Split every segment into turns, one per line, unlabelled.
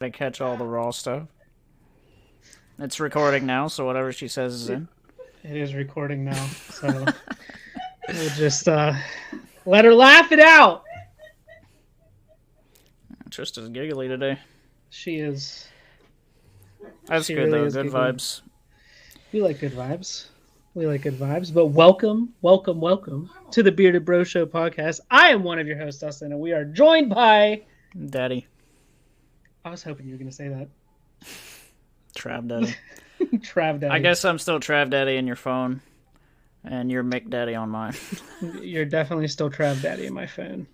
to catch all the raw stuff. It's recording now, so whatever she says is in.
It is recording now, so we'll just let her laugh it out.
Tristan's giggly today.
She is.
That's
She
good,
really
though.
is
Good
giggly.
vibes.
We like good vibes. We like good vibes. But welcome to the Bearded Bro Show podcast. I am one of your hosts, Dustin, and we are joined by.
Daddy.
I was hoping you were going to say that.
Trav Daddy.
Trav Daddy.
I guess I'm still Trav Daddy in your phone, and you're Mick Daddy on mine.
You're definitely still Trav Daddy in my phone.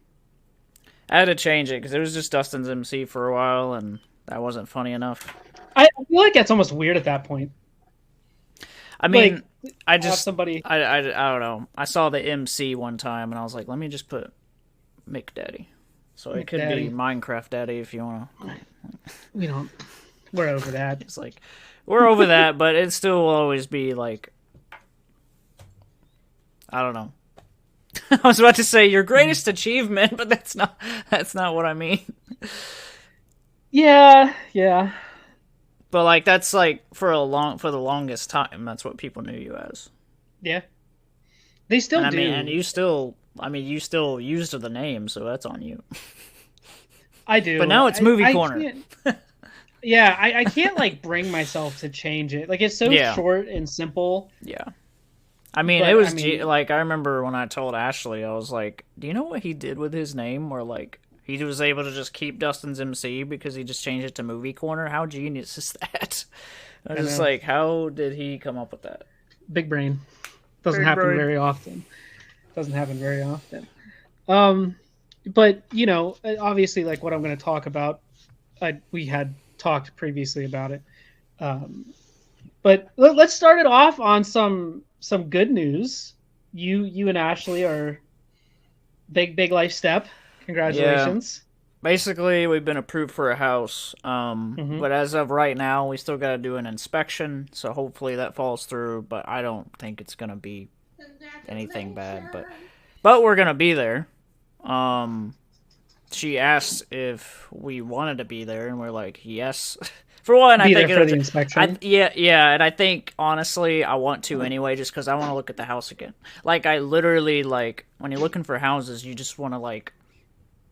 I had to change it because it was just Dustin's MC for a while, and that wasn't funny enough.
I feel like that's almost weird at that point.
I mean, I
Have somebody.
I don't know. I saw the MC one time, and I was like, let me just put Mick Daddy. So it could
Daddy.
be Minecraft Daddy if you want to.
We don't. We're over that.
It's like, we're over that, but it still will always be like, I don't know. I was about to say your greatest achievement, but that's not what I mean.
Yeah.
But like that's like for the longest time, that's what people knew you as.
Yeah. They still
And
do.
you still used the name, so that's on you.
I do.
But now it's Movie Corner.
I can't like bring myself to change it. Like it's so short and simple.
Yeah. I mean,
But,
it was
I
I remember when I told Ashley, I was like, "Do you know what he did with his name? Or like he was able to just keep Dustin's MC because he just changed it to Movie Corner. How genius is that?" I was just like, "How did he come up with that?"
Big brain. Doesn't
Big
happen
brain.
very often. But you know, obviously, like what I'm going to talk about, we had talked previously about it. But let's start it off on some good news. You and Ashley are big life step. Congratulations.
Basically, we've been approved for a house, but as of right now, we still got to do an inspection, so hopefully that falls through, but I don't think it's going to be anything bad, but we're going to be there. She asked if we wanted to be there, and we're like, yes. For one, I think
for the inspection.
Yeah, and I think, honestly, I want to anyway, just because I want to look at the house again. Like, I literally, like, when you're looking for houses, you just want to, like,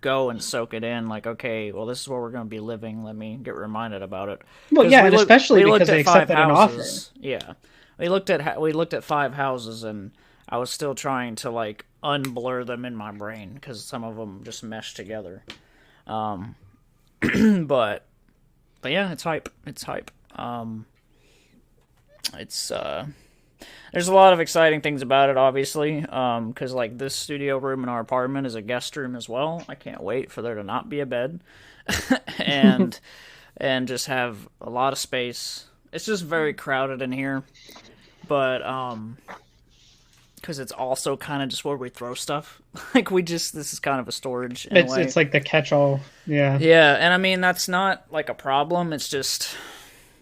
go and soak it in. Like, okay, well, this is where we're going to be living. Let me get reminded about it.
Well, yeah, and especially because they accepted an offer.
Yeah, we looked at 5 houses, and I was still trying to like unblur them in my brain because some of them just meshed together. But yeah, it's hype. There's a lot of exciting things about it, obviously, because like this studio room in our apartment is a guest room as well. I can't wait for there to not be a bed, and just have a lot of space. It's just very crowded in here, but because it's also kind of just where we throw stuff. Like this is kind of a storage in a way.
It's like the catch-all. Yeah.
Yeah, and I mean that's not like a problem. It's just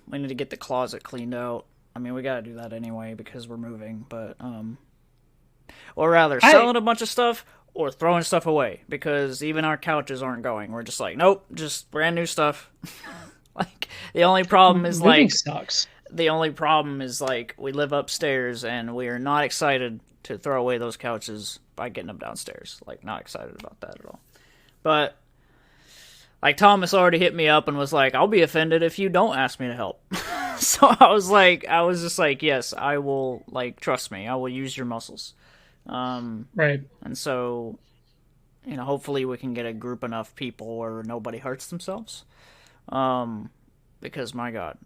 we need to get the closet cleaned out. I mean, we gotta do that anyway because we're moving, but or rather selling a bunch of stuff or throwing stuff away because even our couches aren't going. We're just like, nope, just brand new stuff. Like the only problem is
Moving
like
sucks.
the only problem is like we live upstairs and we are not excited to throw away those couches by getting them downstairs. Like not excited about that at all. But like Thomas already hit me up and was like, I'll be offended if you don't ask me to help. So I was just like, yes, I will, like, trust me, I will use your muscles.
Right.
And so, you know, hopefully we can get a group enough people where nobody hurts themselves. Because my God,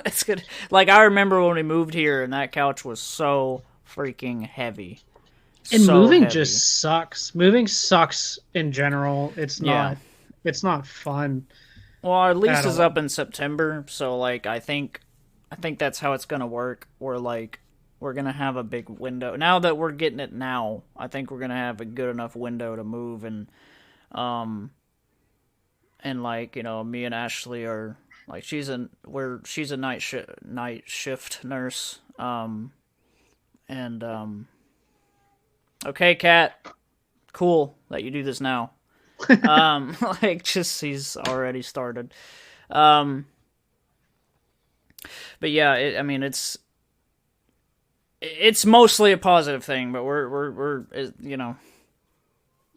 it's good. Like I remember when we moved here and that couch was so freaking heavy.
And
so
moving
heavy.
just sucks. Moving sucks in general. It's not fun.
Well, our lease is up in September, so like I think that's how it's gonna work. We're gonna have a big window. Now that we're getting it now, I think we're gonna have a good enough window to move and like, you know, me and Ashley are like she's a night shift nurse. Okay, Kat, cool that you do this now. Like just he's already started. Um, but yeah, I mean, it's mostly a positive thing, but we're you know,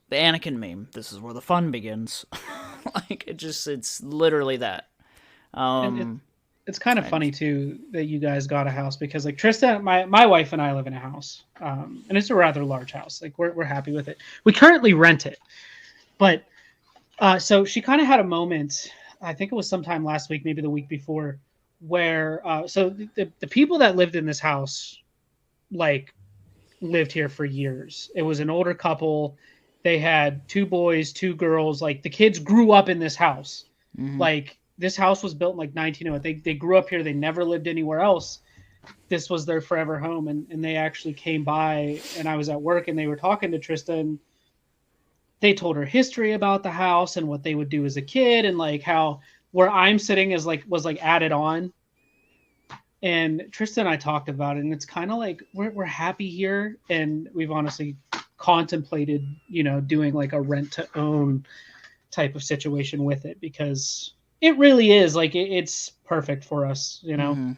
the Anakin meme. This is where the fun begins. Like it's literally that.
And
Um,
it's kind of
and
funny too that you guys got a house, because like Tristan, my wife and I live in a house, and it's a rather large house. Like we're happy with it. We currently rent it, but so she kind of had a moment. I think it was sometime last week, maybe the week before, where so the people that lived in this house like lived here for years. It was an older couple. They had two boys, two girls. Like the kids grew up in this house.
mm-hmm.
Like this house was built in like 1908. They grew up here. They never lived anywhere else. This was their forever home. And they actually came by, and I was at work, and they were talking to Tristan. They told her history about the house and what they would do as a kid, and like how where I'm sitting is like was like added on. And Tristan and I talked about it, and it's kind of like we're happy here, and we've honestly contemplated, doing like a rent to own type of situation with it, because it really is like it's perfect for us.
Mm-hmm.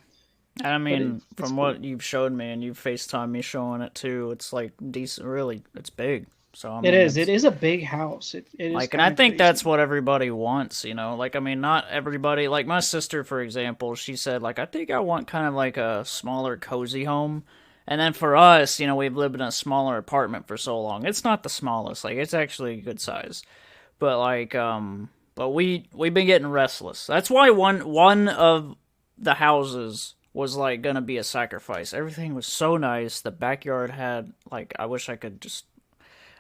I mean,
It's
from
cool.
what you've showed me, and you've FaceTime me showing it too, it's like decent. Really, it's big. So I
It
mean,
is. It
it's
is a big house. It is
like, and I
kind of
think
crazy.
that's what everybody wants. Like, I mean, not everybody. Like my sister, for example, she said, like, I think I want kind of like a smaller, cozy home. And then for us, we've lived in a smaller apartment for so long. It's not the smallest. Like, it's actually a good size. But like, but we've been getting restless. That's why one of the houses was like gonna be a sacrifice. Everything was so nice. The backyard had like, I wish I could just.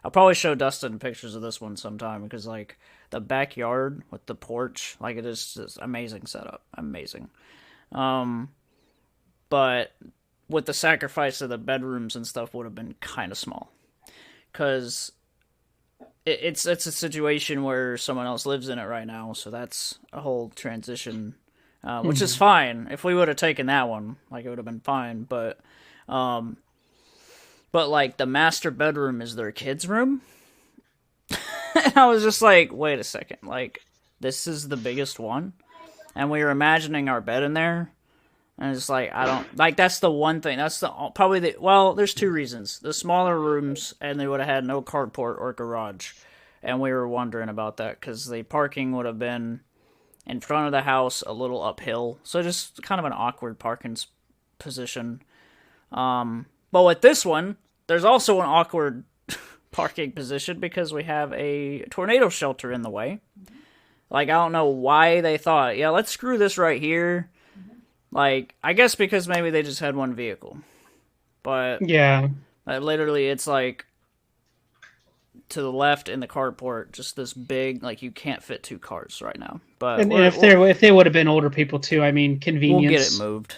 I'll probably show Dustin pictures of this one sometime, because like the backyard with the porch, like it is just amazing setup, amazing. Um, but with the sacrifice of the bedrooms and stuff would have been kind of small, because it's a situation where someone else lives in it right now, so that's a whole transition, which is
Mhm.
fine. If we would have taken that one, like it would have been fine. Um, but like the master bedroom is their kids' room, and I was just like, wait a second, like this is the biggest one, and we were imagining our bed in there. And it's like, I don't like, that's the one thing. That's probably well, there's two reasons. The smaller rooms, and they would have had no carport or garage. And we were wondering about that, because the parking would have been in front of the house a little uphill. So just kind of an awkward parking position. But with this one, there's also an awkward parking position, because we have a tornado shelter in the way. Like, I don't know why they thought, yeah, let's screw this right here. Like, I guess because maybe they just had one vehicle. But
Yeah.
literally, it's like to the left in the carport, just this big, like, you can't fit two cars right now. But
And if they would have been older people too, I mean,
we'll get it
convenience.
moved.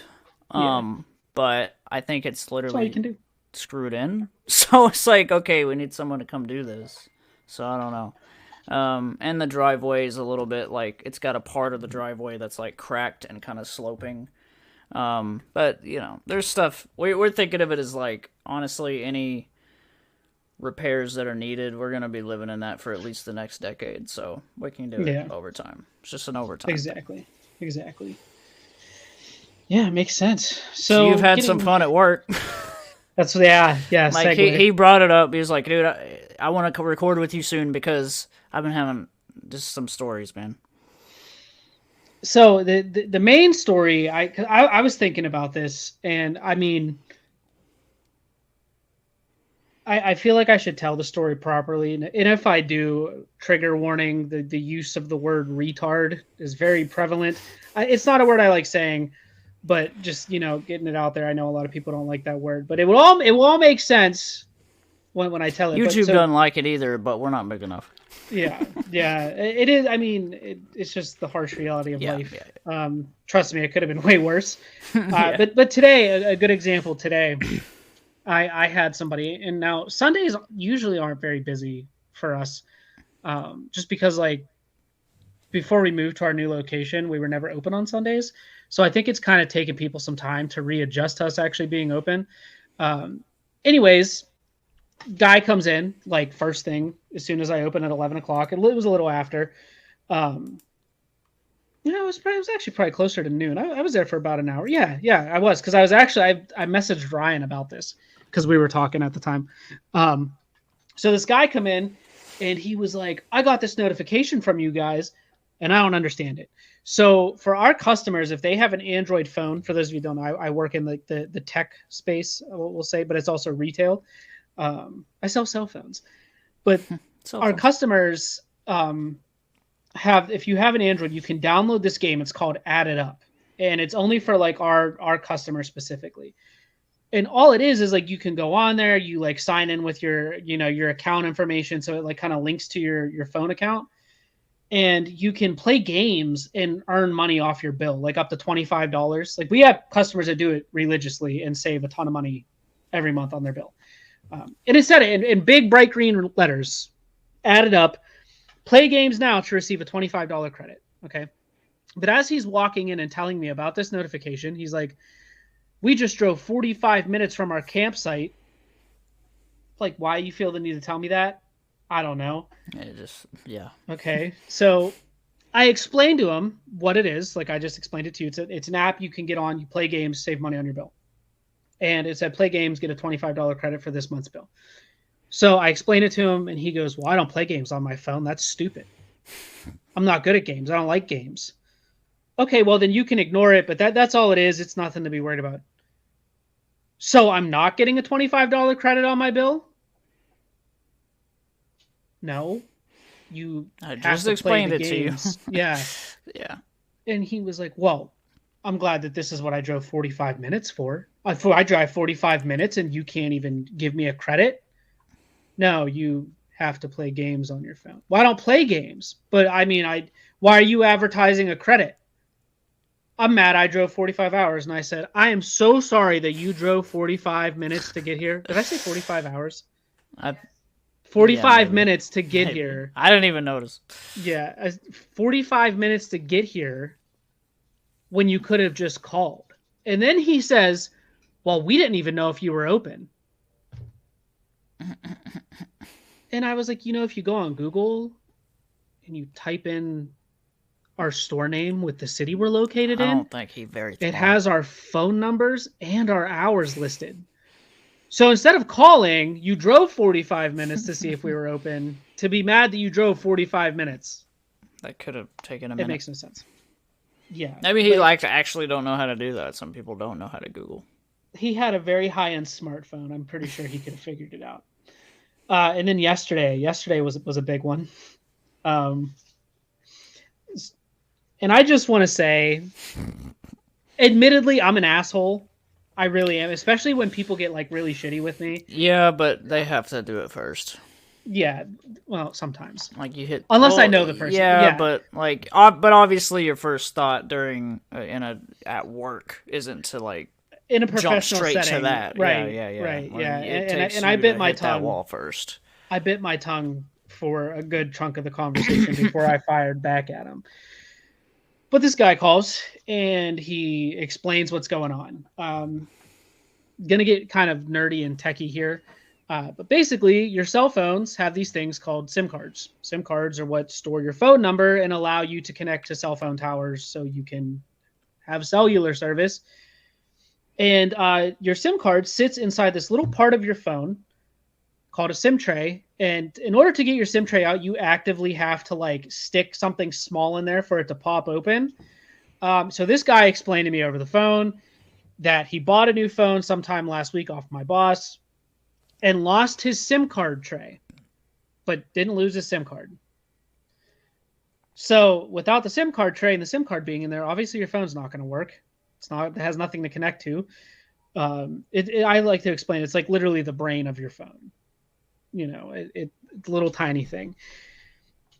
Yeah.
But I think it's
That's all you
literally
can do.
screwed in. So it's like, okay, we need someone to come do this. So I don't know. And the driveway is a little bit like, it's got a part of the driveway that's like cracked and kind of sloping. But there's stuff we're thinking of it as like, honestly, any repairs that are needed, we're gonna be living in that for at least the next decade, so we can do it
Yeah.
over time. It's just an overtime thing.
Exactly. Exactly. Yeah, it makes sense.
So you've
So
had some fun at work.
that's yeah,
Like he
segue.
he brought it up. He was like, dude, I want to record with you soon, because I've been having just some stories, man.
So the main story, 'cause I was thinking about this, and I mean, I feel like I should tell the story properly, and if I do, trigger warning: the use of the word retard is very prevalent. It's not a word I like saying, but just getting it out there. I know a lot of people don't like that word, but it will all make sense when I tell it. But
YouTube
so
doesn't like it either, but we're not big enough.
yeah, it is. I mean, it's just the harsh reality of
Yeah,
life.
yeah,
Trust me, it could have been way worse.
yeah.
But today, a good example today, I had somebody, and now Sundays usually aren't very busy for us, just because like before we moved to our new location, we were never open on Sundays. So I think it's kind of taken people some time to readjust to us actually being open. Um, anyways, guy comes in like first thing as soon as I open at 11 o'clock, and it was a little after. Um, Yeah, it was actually probably closer to noon. I was there for about an hour. Yeah, I was because I was actually I messaged Ryan about this because we were talking at the time. Um, so this guy come in and he was like, "I got this notification from you guys, and I don't understand it." So for our customers, if they have an Android phone, for those of you who don't know, I work in like the tech space, we'll say, but it's also retail. I sell cell phones, but
Cell
our
phones.
customers have if you have an Android, you can download this game. It's called Add It Up, and it's only for like our customers specifically. And all it is like you can go on there, you like sign in with your your account information, so it like kind of links to your phone account, and you can play games and earn money off your bill, like up to $25. Like we have customers that do it religiously and save a ton of money every month on their bill. And it said it in big bright green letters, Add It Up. Play games now to receive a $25 credit. Okay. But as he's walking in and telling me about this notification, he's like, "We just drove 45 minutes from our campsite." Like, why you feel the need to tell me that? I don't know.
It just, yeah.
Okay. So I explained to him what it is. Like I just explained it to you. It's an app you can get on, you play games, save money on your bill. And it said, play games, get a $25 credit for this month's bill. So I explained it to him, and he goes, "Well, I don't play games on my phone. That's stupid. I'm not good at games. I don't like games." Okay, well, then you can ignore it, but that's all it is. It's nothing to be worried about. So I'm not getting a $25 credit on my bill? No. You
I
have
just
to play
explained
the
it to you.
games. Yeah.
Yeah.
And he was like, "Well, I'm glad that this is what I drove 45 minutes for. I drive 45 minutes and you can't even give me a credit?" "No, you have to play games on your phone." "Well, I don't play games, but I mean, why are you advertising a credit?" "I'm mad I drove 45 hours." And I said, "I am so sorry that you drove 45 minutes to get here." Did I say 45 hours?
I, yeah,
45
maybe.
minutes to get
Maybe.
here.
I didn't even notice.
Yeah, 45 minutes to get here when you could have just called. And then he says, "Well, we didn't even know if you were open." And I was like, if you go on Google and you type in our store name with the city we're located
I
in,
don't think he's very
it
smart.
has our phone numbers and our hours listed. So instead of calling, you drove 45 minutes to see if we were open, to be mad that you drove 45 minutes.
That could have taken a
It
minute.
makes no sense. Yeah.
Maybe he actually don't know how to do that. Some people don't know how to Google.
He had a very high-end smartphone. I'm pretty sure he could have figured it out. And then yesterday was a big one. Um, and I just want to say, admittedly, I'm an asshole. I really am, especially when people get like really shitty with me.
Yeah, but they have to do it first.
Yeah, well, sometimes.
Like you hit,
Unless I know the person.
Yeah, but like, but obviously, your first thought during at work isn't to like
in a
jump
professional
straight
setting,
to that.
right?
Yeah.
Right,
Like,
yeah.
and
I bit my
hit that
tongue.
wall first.
I bit my tongue for a good chunk of the conversation before I fired back at him. But this guy calls and he explains what's going on. Gonna get kind of nerdy and techie here. But basically, your cell phones have these things called SIM cards. SIM cards are what store your phone number and allow you to connect to cell phone towers so you can have cellular service. And your SIM card sits inside this little part of your phone called a SIM tray. And in order to get your SIM tray out, you actively have to like stick something small in there for it to pop open. So this guy explained to me over the phone that he bought a new phone sometime last week off my boss and lost his SIM card tray, but didn't lose his SIM card. So without the SIM card tray and the SIM card being in there, obviously your phone's not going to work. It has nothing to connect to. I like to explain it's like literally the brain of your phone. It's a little tiny thing.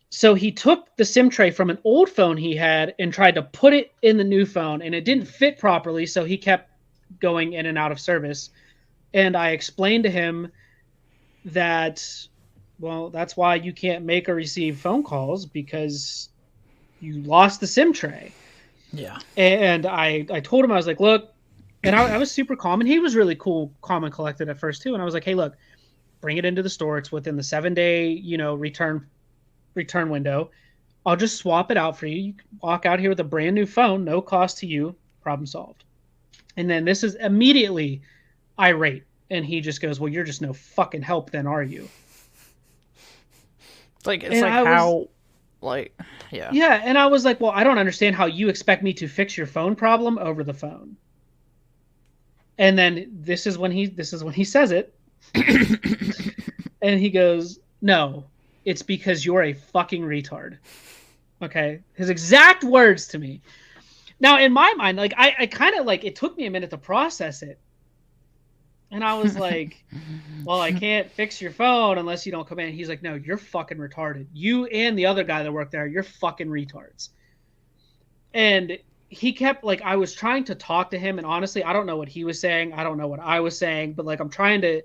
So he took the SIM tray from an old phone he had and tried to put it in the new phone, and it didn't fit properly, so he kept going in and out of service. And I explained to him that, well, that's why you can't make or receive phone calls, because you lost the SIM tray.
Yeah.
And I told him, I was like, look, and I was super calm, and he was really cool, calm and collected at first too. And I was like, hey, look, bring it into the store. It's within the 7-day, return window. I'll just swap it out for you. You can walk out here with a brand new phone, no cost to you, problem solved. And then this is immediately irate. And he just goes, well, you're just no fucking help then, are you?
It's like how, like, yeah.
Yeah, and I was like, well, I don't understand how you expect me to fix your phone problem over the phone. And then this is when he says it. And he goes, no, it's because you're a fucking retard. Okay? His exact words to me. Now, in my mind, like, I kind of, like, it took me a minute to process it. And I was like, well, I can't fix your phone unless you don't come in. He's like, no, you're fucking retarded. You and the other guy that worked there, you're fucking retards. And he kept, like, I was trying to talk to him, and honestly, I don't know what he was saying. I don't know what I was saying, but, like, I'm trying to,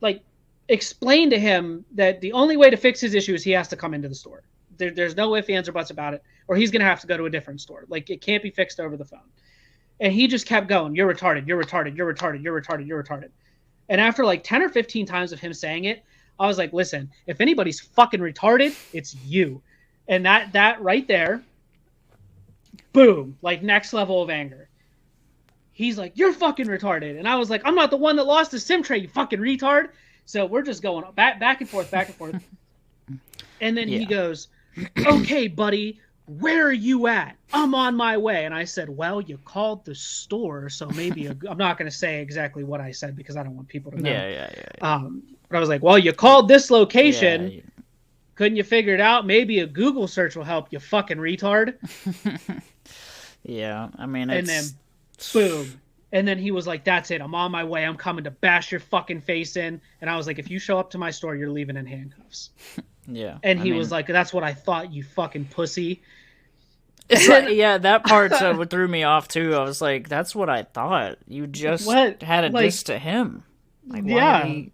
like, explain to him that the only way to fix his issue is he has to come into the store. There's no ifs, ands, or buts about it, or he's going to have to go to a different store. Like, it can't be fixed over the phone. And he just kept going, you're retarded, you're retarded, you're retarded, you're retarded, you're retarded. And after like 10 or 15 times of him saying it, I was like, listen, if anybody's fucking retarded, it's you. And that right there, boom, like next level of anger. He's like, you're fucking retarded. And I was like, I'm not the one that lost the SIM tray, you fucking retard. So we're just going back and forth, back and forth. And then he goes, okay, buddy, where are you at? I'm on my way. And I said, well, you called the store, so maybe I'm not going to say exactly what I said because I don't want people to know.
Yeah.
But I was like, well, you called this location. Yeah. Couldn't you figure it out? Maybe a Google search will help, you fucking retard.
Yeah, I mean,
and then boom. And then he was like, that's it. I'm on my way. I'm coming to bash your fucking face in. And I was like, if you show up to my store, you're leaving in handcuffs.
Yeah.
And he was like, that's what I thought, you fucking pussy.
Yeah, that part threw me off too. I was like, that's what I thought. You just had a diss to him. Like, why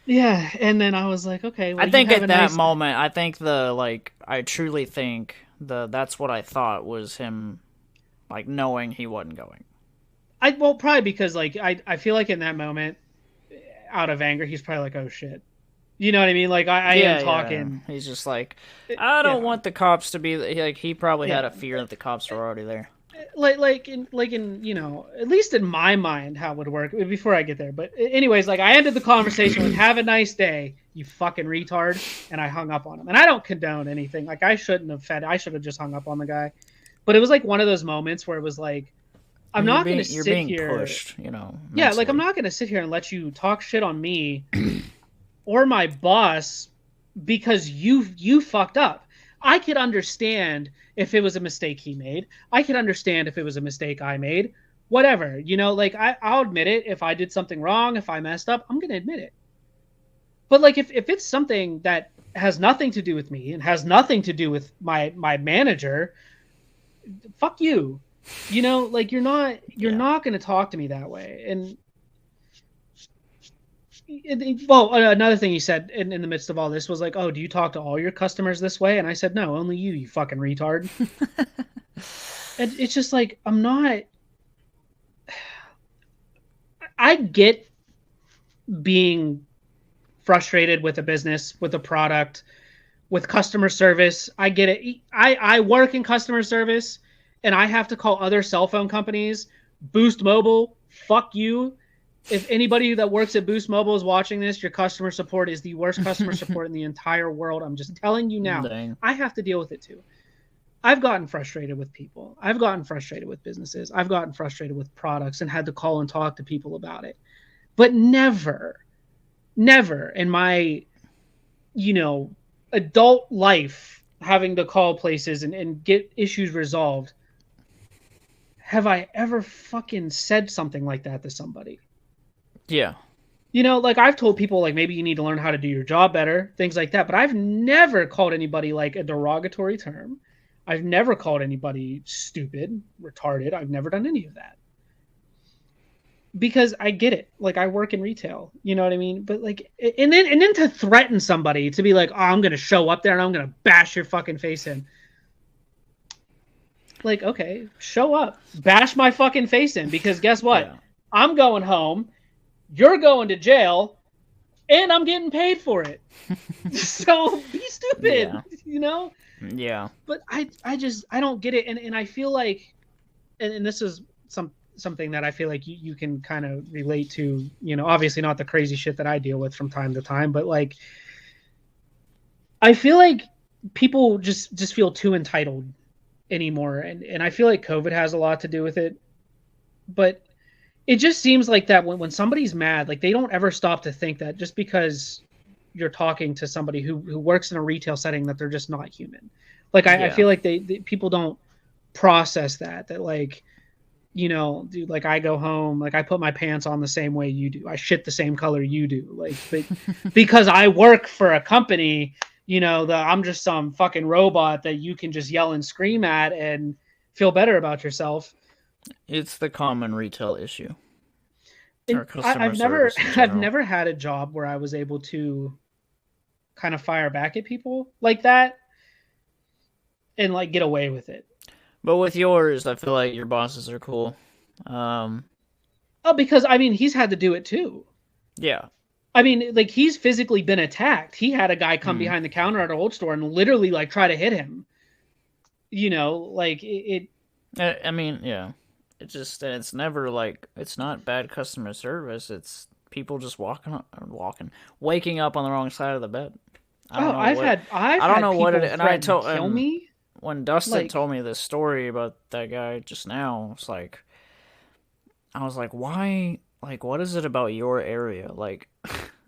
Yeah, and then I was like, okay. Well,
I think at that moment, I truly think that's what I thought was him, like, knowing he wasn't going.
Well, probably because, like, I feel like in that moment, out of anger, he's probably like, oh shit. You know what I mean? Like, I am talking.
Yeah. He's just like, I don't want the cops to be like. He probably had a fear that the cops were already there.
Like in you know, at least in my mind, how it would work before I get there. But anyways, like, I ended the conversation with, "Have a nice day, you fucking retard," and I hung up on him. And I don't condone anything. Like, I shouldn't have I should have just hung up on the guy. But it was like one of those moments where it was like, I'm not going to sit here.
You're being pushed, you know. Mentally.
Yeah, like, I'm not going to sit here and let you talk shit on me. Or my boss, because you fucked up. I could understand if it was a mistake he made. I could understand if it was a mistake I made. Whatever, you know, like, I'll admit it. If I did something wrong, if I messed up, I'm gonna admit it. But like, if it's something that has nothing to do with me and has nothing to do with my manager, fuck you. You know, like, you're not gonna talk to me that way. And well, another thing he said in the midst of all this was like, oh, do you talk to all your customers this way? And I said, no, only you fucking retard. And it's just like, I get being frustrated with a business, with a product, with customer service. I get it. I work in customer service, and I have to call other cell phone companies. Boost Mobile, fuck you. If anybody that works at Boost Mobile is watching this, your customer support is the worst customer support in the entire world. I'm just telling you now. Dang. I have to deal with it too. I've gotten frustrated with people. I've gotten frustrated with businesses. I've gotten frustrated with products and had to call and talk to people about it. But never in my, you know, adult life, having to call places and get issues resolved, have I ever fucking said something like that to somebody.
Yeah.
You know, like, I've told people, like, maybe you need to learn how to do your job better, things like that. But I've never called anybody, like, a derogatory term. I've never called anybody stupid, retarded. I've never done any of that. Because I get it. Like, I work in retail. You know what I mean? But, like, and then to threaten somebody, to be like, oh, I'm going to show up there and I'm going to bash your fucking face in. Like, okay, show up. Bash my fucking face in. Because guess what? Yeah. I'm going home. You're going to jail, and I'm getting paid for it. So be stupid, you know?
Yeah.
But I don't get it, and I feel like, and this is something that I feel like you can kind of relate to. You know, obviously not the crazy shit that I deal with from time to time, but like I feel like people just feel too entitled anymore, and I feel like COVID has a lot to do with it. But it just seems like that when somebody's mad, like they don't ever stop to think that just because you're talking to somebody who works in a retail setting that they're just not human. Like I
Yeah.
feel like they people don't process that like, you know, dude, like I go home, like I put my pants on the same way you do. I shit the same color you do. Like, but because I work for a company, you know, I'm just some fucking robot that you can just yell and scream at and feel better about yourself.
It's the common retail issue, or
And
customer
I've never
service in
I've
general.
never had a job where I was able to kind of fire back at people like that and like get away with it.
But with yours, I feel like your bosses are cool. Um,
Oh, because I mean, he's had to do it too.
yeah.
I mean, like he's physically been attacked. He had a guy come
Mm.
behind the counter at a old store and literally like try to hit him. You know, like it
I mean, yeah. It's never like, it's not bad customer service. It's people just waking up on the wrong side of the bed. I don't
oh,
know what,
I've
I don't
had
know what it,
people
and I
threaten to
told,
kill
and
me.
when Dustin
Like,
told me this story about that guy just now, it's like, I was like, why? Like, what is it about your area? Like,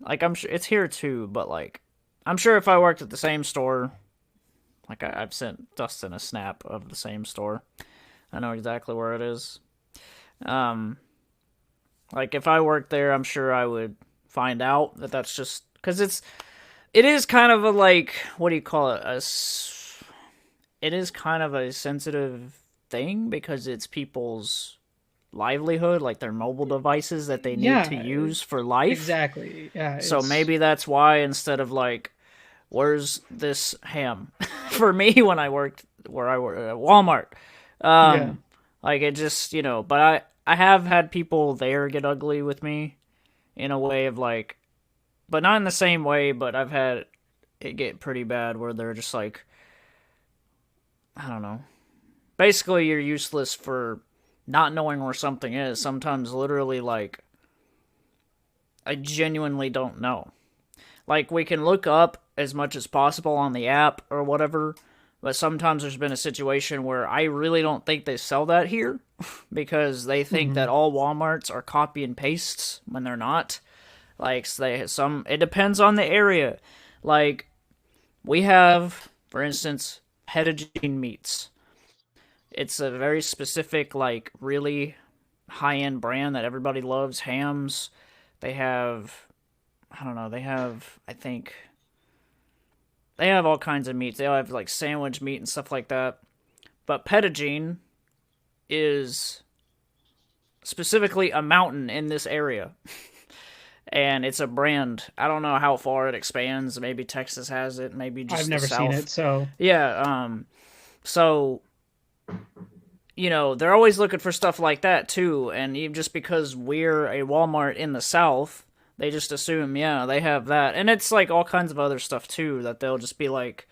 like I'm sure it's here too, but like, I'm sure if I worked at the same store, like I've sent Dustin a snap of the same store. I know exactly where it is. Um, like if I worked there, I'm sure I would find out that that's just because it is kind of a like, what do you call it? It is kind of a sensitive thing because it's people's livelihood, like their mobile devices that they need to
yeah,
use for life.
exactly. Yeah,
So
it's
maybe that's why instead of like, where's this ham? For me, when I worked where I worked at Walmart,
yeah.
like it just, but I have had people there get ugly with me in a way of like, but not in the same way, but I've had it get pretty bad where they're just like, I don't know. Basically, you're useless for not knowing where something is. Sometimes, literally, like, I genuinely don't know. Like, we can look up as much as possible on the app or whatever, but sometimes there's been a situation where I really don't think they sell that here because they think
Mm-hmm.
that all Walmarts are copy and pastes when they're not. Like, it depends on the area. Like, we have, for instance, Pettigene meats. It's a very specific, like, really high end brand that everybody loves. Hams. They have, I don't know, I think, they have all kinds of meats. They all have, like, sandwich meat and stuff like that. But Pettigene is specifically a mountain in this area. And it's a brand. I don't know how far it expands. Maybe Texas has it, maybe
I've
just the
never seen
South.
it, so
Yeah, so they're always looking for stuff like that too. And even just because we're a Walmart in the South, they just assume, yeah, they have that. And it's like all kinds of other stuff too that they'll just be like,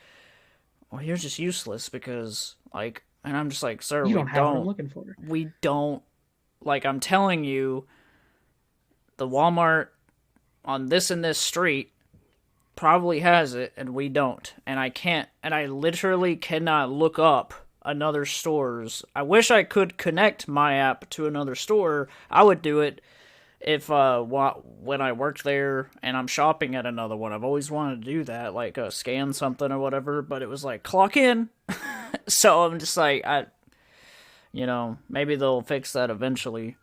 well, you're just useless because, like, and I'm just like, sir,
you don't have what I'm looking for.
we don't, like, I'm telling you, the Walmart on this and this street probably has it and we don't, and I literally cannot look up another store's. I wish I could connect my app to another store. I would do it if when I worked there and I'm shopping at another one. I've always wanted to do that, like scan something or whatever, but it was like clock in. So I'm just like, maybe they'll fix that eventually.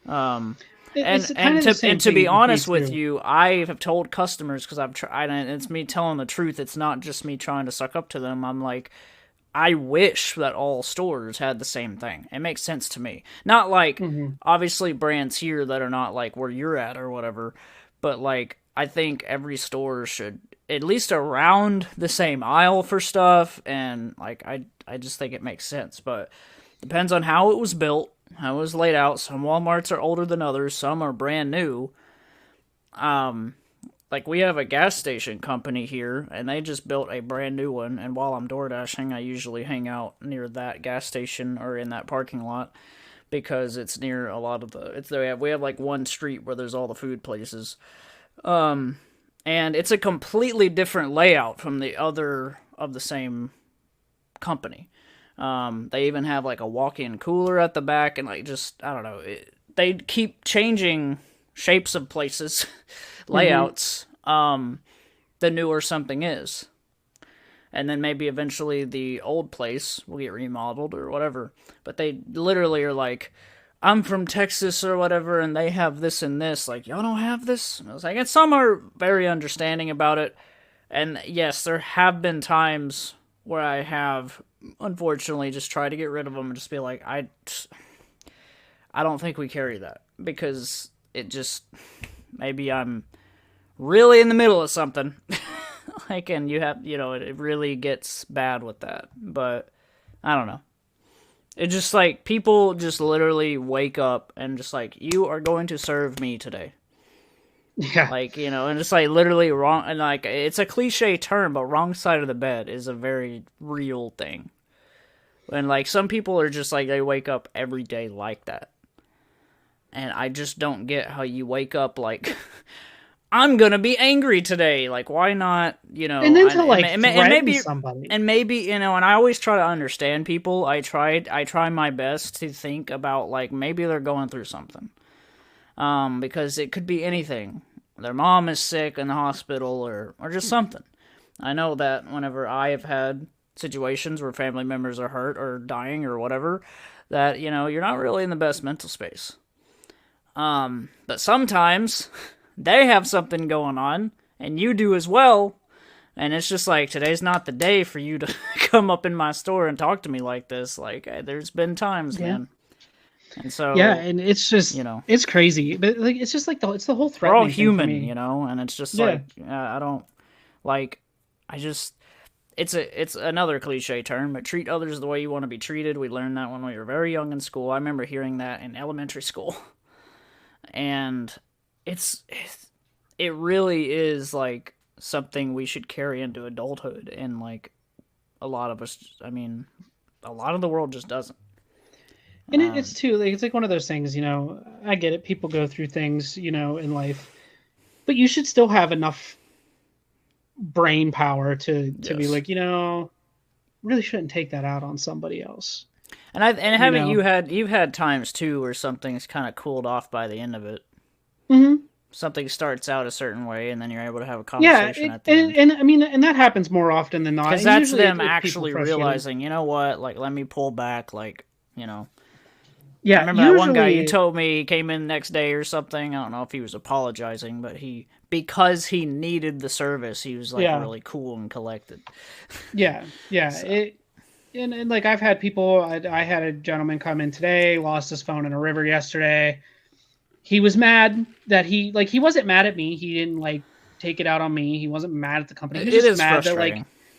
um
It's kind
and
of the
to
same
and to be
thing with me
honest with
too.
you, I have told customers because I've tried, and it's me telling the truth. It's not just me trying to suck up to them. I'm like, I wish that all stores had the same thing. It makes sense to me. Not like
Mm-hmm.
obviously brands here that are not like where you're at or whatever, but like I think every store should at least around the same aisle for stuff, and like I just think it makes sense. But depends on how it was built, how it was laid out. Some Walmarts are older than others. Some are brand new. Um, like we have a gas station company here, and they just built a brand new one. And while I'm door dashing, I usually hang out near that gas station or in that parking lot because it's near a lot of the. It's we have like one street where there's all the food places, and it's a completely different layout from the other of the same company. They even have like a walk-in cooler at the back, and like just I don't know. They keep changing shapes of places, layouts. The newer something is, and then maybe eventually the old place will get remodeled or whatever. But they literally are like, I'm from Texas or whatever, and they have this and this. Like, y'all don't have this? And I was like, and some are very understanding about it. And yes, there have been times where I have, unfortunately, just tried to get rid of them and just be like, I don't think we carry that. Because it just, maybe I'm really in the middle of something. Like, and you have, it really gets bad with that. But, I don't know. It just, like, people just literally wake up and just, like, you are going to serve me today.
Yeah.
Like, and it's, like, literally wrong, and, like, it's a cliche term, but wrong side of the bed is a very real thing. And, like, some people are just, like, they wake up every day like that. And I just don't get how you wake up, like, I'm gonna be angry today. Like, why not,
And then to, like, threaten somebody.
And maybe, and I always try to understand people. I try my best to think about, like, maybe they're going through something. Because it could be anything. Their mom is sick in the hospital or just something. I know that whenever I have had situations where family members are hurt or dying or whatever, that, you're not really in the best mental space. But sometimes they have something going on, and you do as well, and it's just like, today's not the day for you to come up in my store and talk to me like this. Like, there's been times, man. And so,
yeah, and it's just, it's crazy, but like, it's just like it's the whole threat.
We're all human, and it's just like, I don't, like, it's another cliche term, but treat others the way you want to be treated. We learned that when we were very young in school. I remember hearing that in elementary school, and it really is like something we should carry into adulthood, and like a lot of us, a lot of the world just doesn't.
And it's too, like, it's like one of those things, I get it. People go through things, in life, but you should still have enough brain power to be like, really shouldn't take that out on somebody else.
And you've had times too where something's kind of cooled off by the end of it.
Mm-hmm.
Something starts out a certain way, and then you're able to have a conversation at the end.
And that happens more often than not.
Because that's them actually realizing, you know what, like, let me pull back, like,
Yeah,
I remember that one guy you told me came in the next day or something. I don't know if he was apologizing, but because he needed the service, he was like really cool and collected.
Yeah. So. And like, I've had people. I had a gentleman come in today, lost his phone in a river yesterday. He was mad that he wasn't mad at me. He didn't like take it out on me. He wasn't mad at the company. He was just mad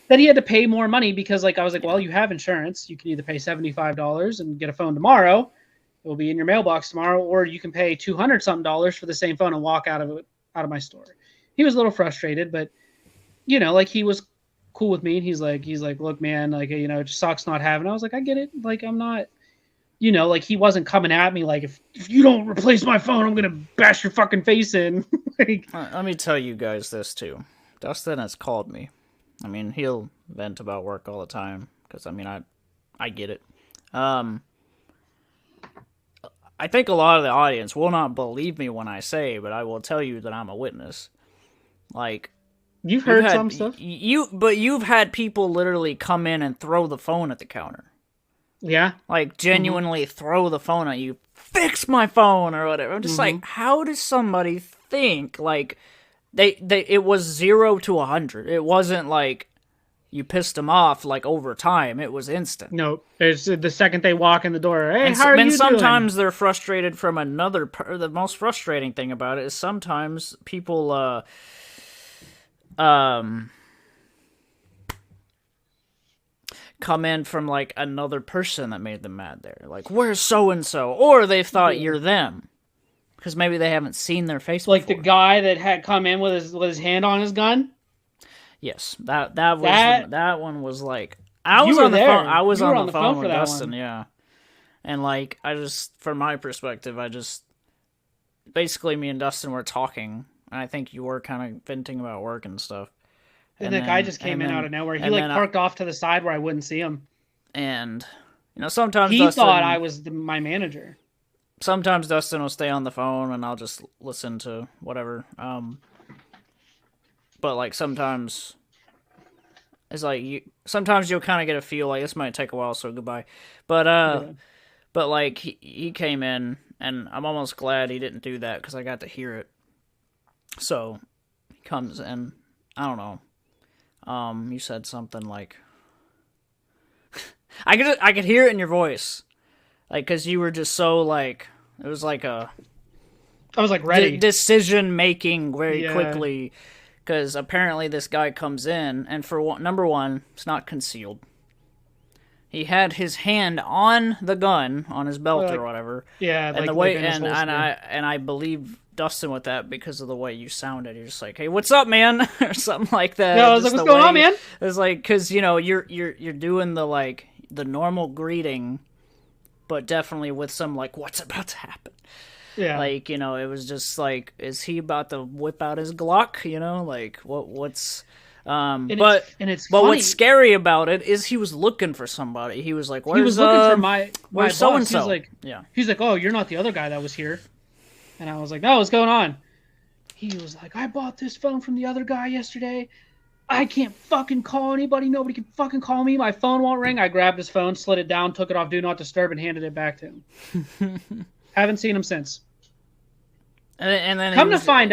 that he had to pay more money because, like, I was like, well, you have insurance. You can either pay $75 and get a phone tomorrow. It will be in your mailbox tomorrow, or you can pay $200 something for the same phone and walk out of my store. He was a little frustrated, but like, he was cool with me, and he's like, look, man, like, it just sucks not having. I was like, I get it. Like, I'm not, like, he wasn't coming at me like, if you don't replace my phone, I'm gonna bash your fucking face in. Like,
let me tell you guys this too. Dustin has called me. He'll vent about work all the time because I get it. I think a lot of the audience will not believe me when I say, but I will tell you that I'm a witness. Like,
you've heard some stuff.
But you've had people literally come in and throw the phone at the counter.
Yeah.
Like, genuinely throw the phone at you. Fix my phone or whatever. I'm just like, how does somebody think? Like, it was 0 to 100. It wasn't like you pissed them off, like, over time. It was instant.
No, it's the second they walk in the door. Hey, how are you doing?
And sometimes they're frustrated from another. The most frustrating thing about it is sometimes people, come in from, like, another person that made them mad there. Like, where's so-and-so? Or they thought you're them. because maybe they haven't seen their face
Like
before.
the guy that had come in with his hand on his gun.
Yes, that one was like I
You
was
were
on the
there.
phone. I was
You were
on
on
the
the phone
phone
for
with
that
Dustin,
one.
yeah. And like I just, from my perspective, I just basically me and Dustin were talking, and I think you were kind of venting about work and stuff.
And the guy just came in out of nowhere. He like parked off to the side where I wouldn't see him.
And sometimes
He
Dustin
thought I was my manager.
Sometimes Dustin will stay on the phone, and I'll just listen to whatever. But like sometimes it's like sometimes you'll kind of get a feel like this might take a while, so goodbye. But
Yeah.
but like he came in, and I'm almost glad he didn't do that because I got to hear it. So he comes in. I don't know. You said something like I could hear it in your voice, like because you were just so like it was like a
I was like ready.
decision making very quickly. Because apparently this guy comes in, and for number one, it's not concealed. He had his hand on the gun, on his belt or whatever.
Yeah,
and
like
the way,
like
and I believe Dustin with that because of the way you sounded. You're just like, "Hey, what's up, man?" or something like that.
Yeah, I was like, "What's going on, man?"
It's like because you're doing the normal greeting, but definitely with some like, "What's about to happen?"
Yeah.
Like, it was just like, is he about to whip out his Glock? Like, what's... But what's scary about it is he was looking for somebody. He was like, where's...
He was looking for my
so-and-so?
He's like, oh, you're not the other guy that was here. And I was like, no, what's going on? He was like, I bought this phone from the other guy yesterday. I can't fucking call anybody. Nobody can fucking call me. My phone won't ring. I grabbed his phone, slid it down, took it off Do Not Disturb, and handed it back to him. Haven't seen him since.
And then
come to find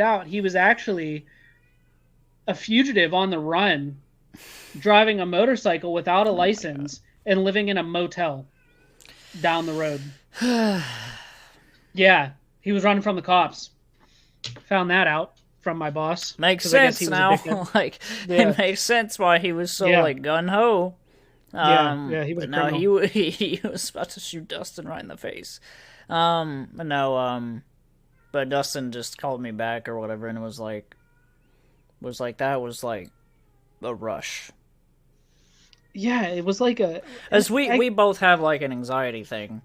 out, he was actually a fugitive on the run, driving a motorcycle without a license and living in a motel down the road. Yeah, he was running from the cops. Found that out from my boss.
Makes sense now. It makes sense why he was so like gun ho.
He was.
But no, he was about to shoot Dustin right in the face. But Dustin just called me back or whatever, and it was like that was like a rush.
Yeah, it was like
as we both have like an anxiety thing,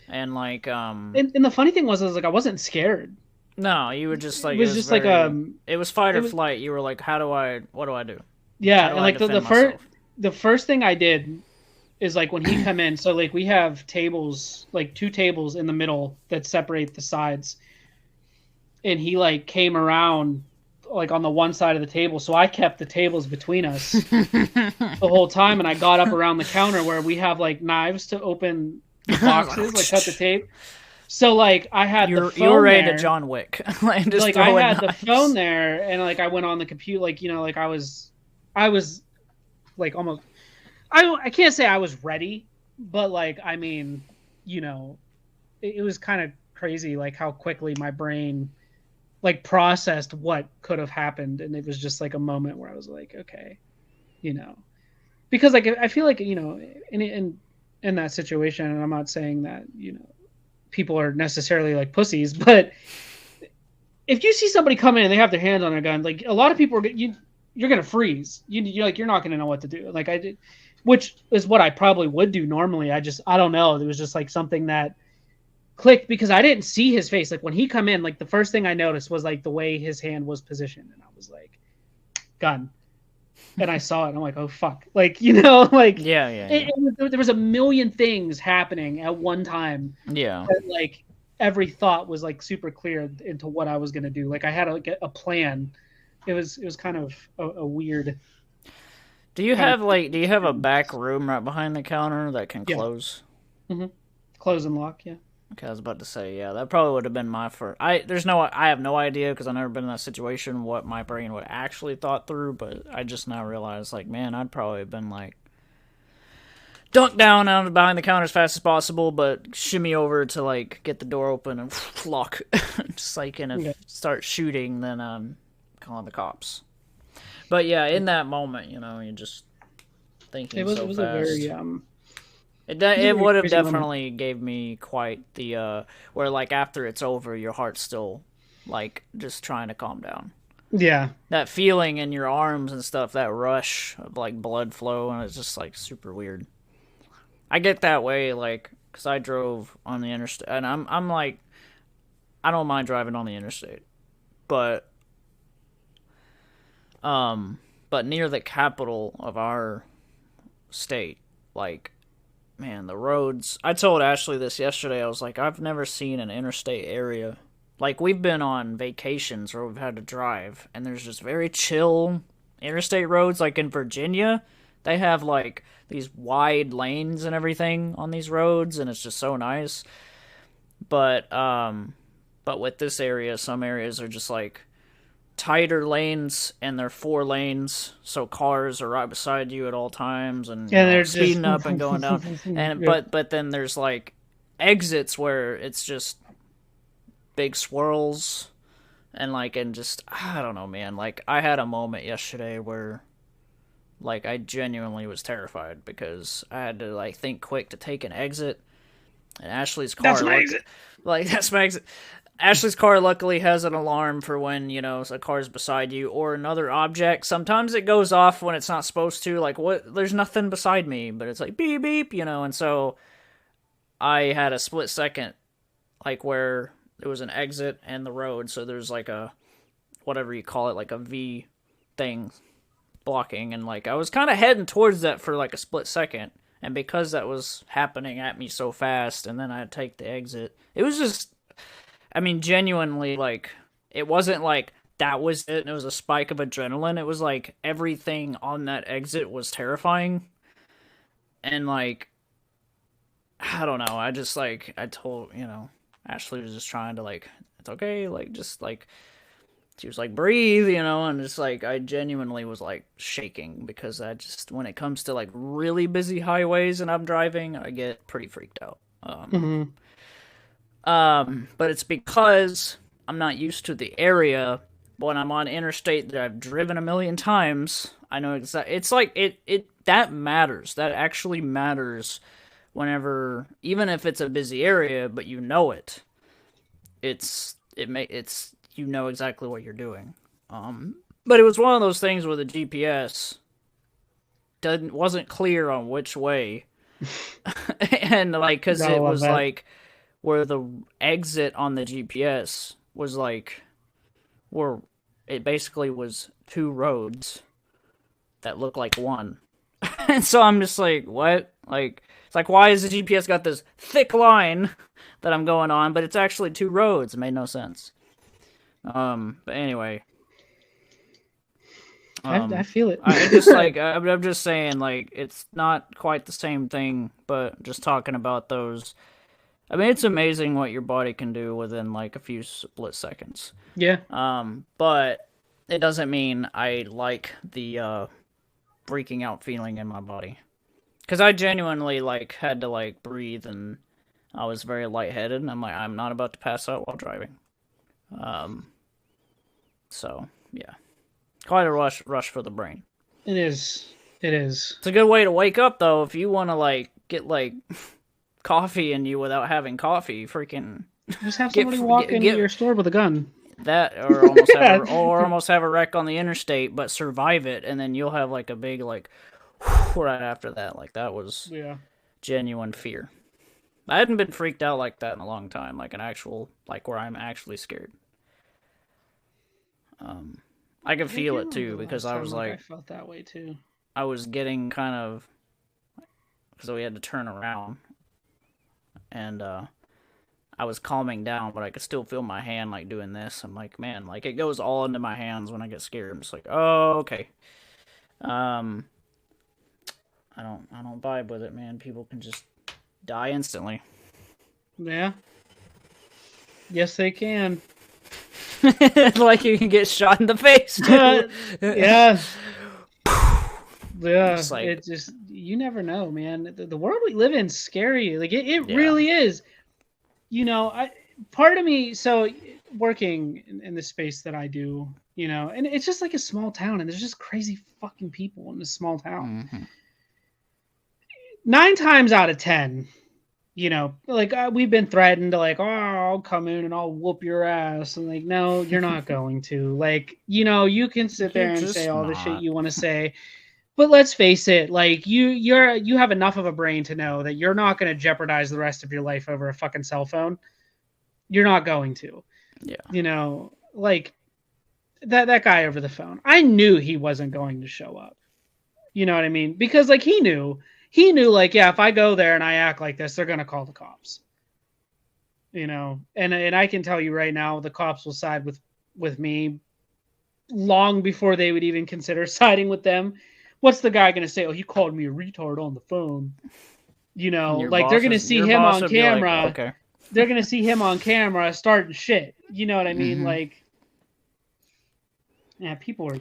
and like
And the funny thing was like I wasn't scared.
No, you were just like
it was just very, like
it was fight or flight. You were like, what do I do?
Yeah, and like the first thing I did is like when he come in, so like we have tables, like 2 tables in the middle that separate the sides, and he like came around like on the one side of the table, so I kept the tables between us the whole time, and I got up around the counter where we have like knives to open the boxes, like cut the tape. So like I had the phone
you were ready
there.
to John Wick.
Like I had the phone there, and like I went on the computer, like like I was like almost. I can't say I was ready, but like I mean, it was kind of crazy, like how quickly my brain like processed what could have happened, and it was just like a moment where I was like, okay, because like I feel like in that situation, and I'm not saying that people are necessarily like pussies, but if you see somebody come in and they have their hands on their gun, like a lot of people you're gonna freeze. You're not gonna know what to do. Like I did, which is what I probably would do normally. I don't know. It was just like something that clicked because I didn't see his face. Like when he come in, like the first thing I noticed was like the way his hand was positioned, and I was like, gun. And I saw it, and I'm like, oh fuck, like like there was a million things happening at one time.
Yeah,
and, like every thought was like super clear into what I was gonna do. Like I had a plan. It was kind of a weird.
Do you have a back room right behind the counter that can close?
Mm-hmm. Close and lock, yeah.
Okay, I was about to say, yeah, that probably would have been my first. I have no idea because I've never been in that situation what my brain would actually thought through, but I just now realized, like, man, I'd probably have been like, dunk down out behind the counter as fast as possible, but shimmy over to like get the door open and lock, just like start shooting, then calling the cops. But yeah, in that moment, you're just thinking. It was
a very
It would have
crazy moment.
definitely gave me quite the where like after it's over, your heart's still like just trying to calm down.
Yeah.
That feeling in your arms and stuff, that rush of like blood flow, and it's just like super weird. I get that way like because I drove on the interstate, and I'm like I don't mind driving on the interstate, but um but near the capital of our state, like man, the roads. I told Ashley this yesterday. I was like, I've never seen an interstate area. Like, we've been on vacations where we've had to drive, and there's just very chill interstate roads. Like in Virginia, they have like these wide lanes and everything on these roads, and it's just so nice. But but with this area, some areas are just like tighter lanes, and they're 4 lanes, so cars are right beside you at all times, and
And they're just
speeding up and going down. And
yeah.
but then there's like exits where it's just big swirls and just I don't know, man. Like I had a moment yesterday where like I genuinely was terrified because I had to like think quick to take an exit, and Ashley's
That's
car
my
look
exit.
like that's my exit. Ashley's car luckily has an alarm for when, a car's beside you or another object. Sometimes it goes off when it's not supposed to. Like, what? There's nothing beside me, but it's like beep, beep, and so I had a split second, like, where there was an exit and the road. So there's like a, whatever you call it, like a V thing blocking. And, like, I was kind of heading towards that for like a split second. And because that was happening at me so fast, and then I had to take the exit, it was just I mean, genuinely, like, it wasn't like that was it and it was a spike of adrenaline. It was like everything on that exit was terrifying. And, like, I don't know. I just, like, I told, Ashley was just trying to, like, it's okay. Like, just, like, she was like, breathe, and just, like, I genuinely was, like, shaking because I just, when it comes to, like, really busy highways and I'm driving, I get pretty freaked out.
Mm-hmm.
But it's because I'm not used to the area. When I'm on interstate that I've driven a million times, I know exactly. It's like it that matters. That actually matters. Whenever, even if it's a busy area, but you know it, it's you know exactly what you're doing. But it was one of those things where the GPS didn't wasn't clear on which way, and like because
Gotta
it
love
was
that.
like where the exit on the GPS was like where it basically was 2 roads that look like one. And so I'm just like, what? Like it's like why has the GPS got this thick line that I'm going on, but it's actually 2 roads? It made no sense. But anyway,
I feel it.
I just like I'm just saying like it's not quite the same thing, but just talking about those. I mean, it's amazing what your body can do within like a few split seconds.
Yeah.
But it doesn't mean I like the freaking out feeling in my body. Because I genuinely like had to like breathe, and I was very lightheaded, and I'm like, I'm not about to pass out while driving. Um, so yeah, quite a rush for the brain.
It is. It is.
It's a good way to wake up though if you want to like get like coffee in you without having coffee. Freaking
Just have
get
somebody walk into
get
your store with a gun.
that, or almost
Yeah.
have a wreck on the interstate, but survive it, and then you'll have like a big like right after that. Like that was
Yeah.
genuine fear. I hadn't been freaked out like that in a long time, like an actual like where I'm actually scared. I could
I can't
feel it
remember
too
the
because
last
I
time
was
like I
like
felt that way too.
I was getting kind of because we had to turn around, and I was calming down, but I could still feel my hand like doing this. I'm like, man, like it goes all into my hands when I get scared. I'm just like, oh, okay. Um, I don't vibe with it, man. People can just die instantly.
Yeah. Yes, they can.
Like you can get shot in the face too.
Yeah. Yeah.
Just like
It just you never know, man. The world we live in is scary. Like it
yeah.
really is. I part of me so working in the space that I do, and it's just like a small town, and there's just crazy fucking people in this small town.
Mm-hmm.
9 times out of 10, like we've been threatened to like, oh, I'll come in and I'll whoop your ass. And like, no, you're not going to. Like, you can sit
You're
there and say
just
all the shit
not.
you want to say. But let's face it, like you have enough of a brain to know that you're not going to jeopardize the rest of your life over a fucking cell phone. You're not going to.
Yeah.
Like that guy over the phone. I knew he wasn't going to show up. You know what I mean? Because like he knew like, yeah, if I go there and I act like this, they're going to call the cops. And I can tell you right now, the cops will side with me long before they would even consider siding with them. What's the guy going to say? Oh, he called me a retard on the phone. Like they're going to see
Your
him
boss
on
would be like,
camera.
okay.
They're going to see him on camera starting shit. You know what I mean?
Mm-hmm.
Like, yeah, people are.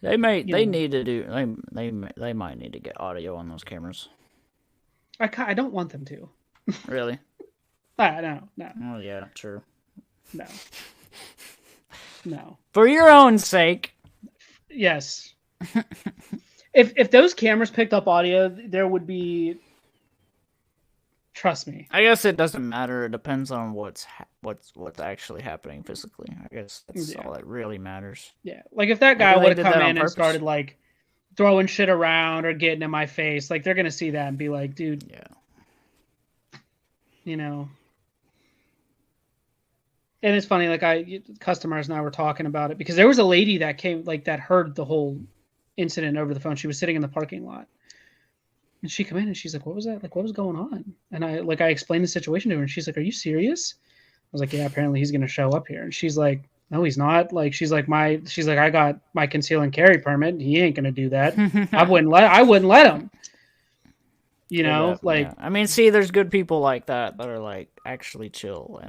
They need to do they might need to get audio on those cameras.
I don't want them to.
Really?
No.
Oh yeah, true.
No.
For your own sake.
Yes. If those cameras picked up audio, there would be. Trust me.
I guess it doesn't matter. It depends on what's actually happening physically. I guess that's all that really matters.
Yeah, like if that guy
Maybe
would
they
have
did
come
that on
in and
purpose.
started like throwing shit around or getting in my face, like they're gonna see that and be like, dude,
Yeah.
And it's funny, like customers and I were talking about it because there was a lady that came like that heard the whole incident over the phone. She was sitting in the parking lot. And she come in and she's like, what was that? Like, what was going on? And I explained the situation to her and she's like, are you serious? I was like, yeah, apparently he's going to show up here. And she's like, no, he's not. Like, she's like, I got my conceal and carry permit. He ain't going to do that. I wouldn't let him, like,
yeah. I mean, see, there's good people like that are like actually chill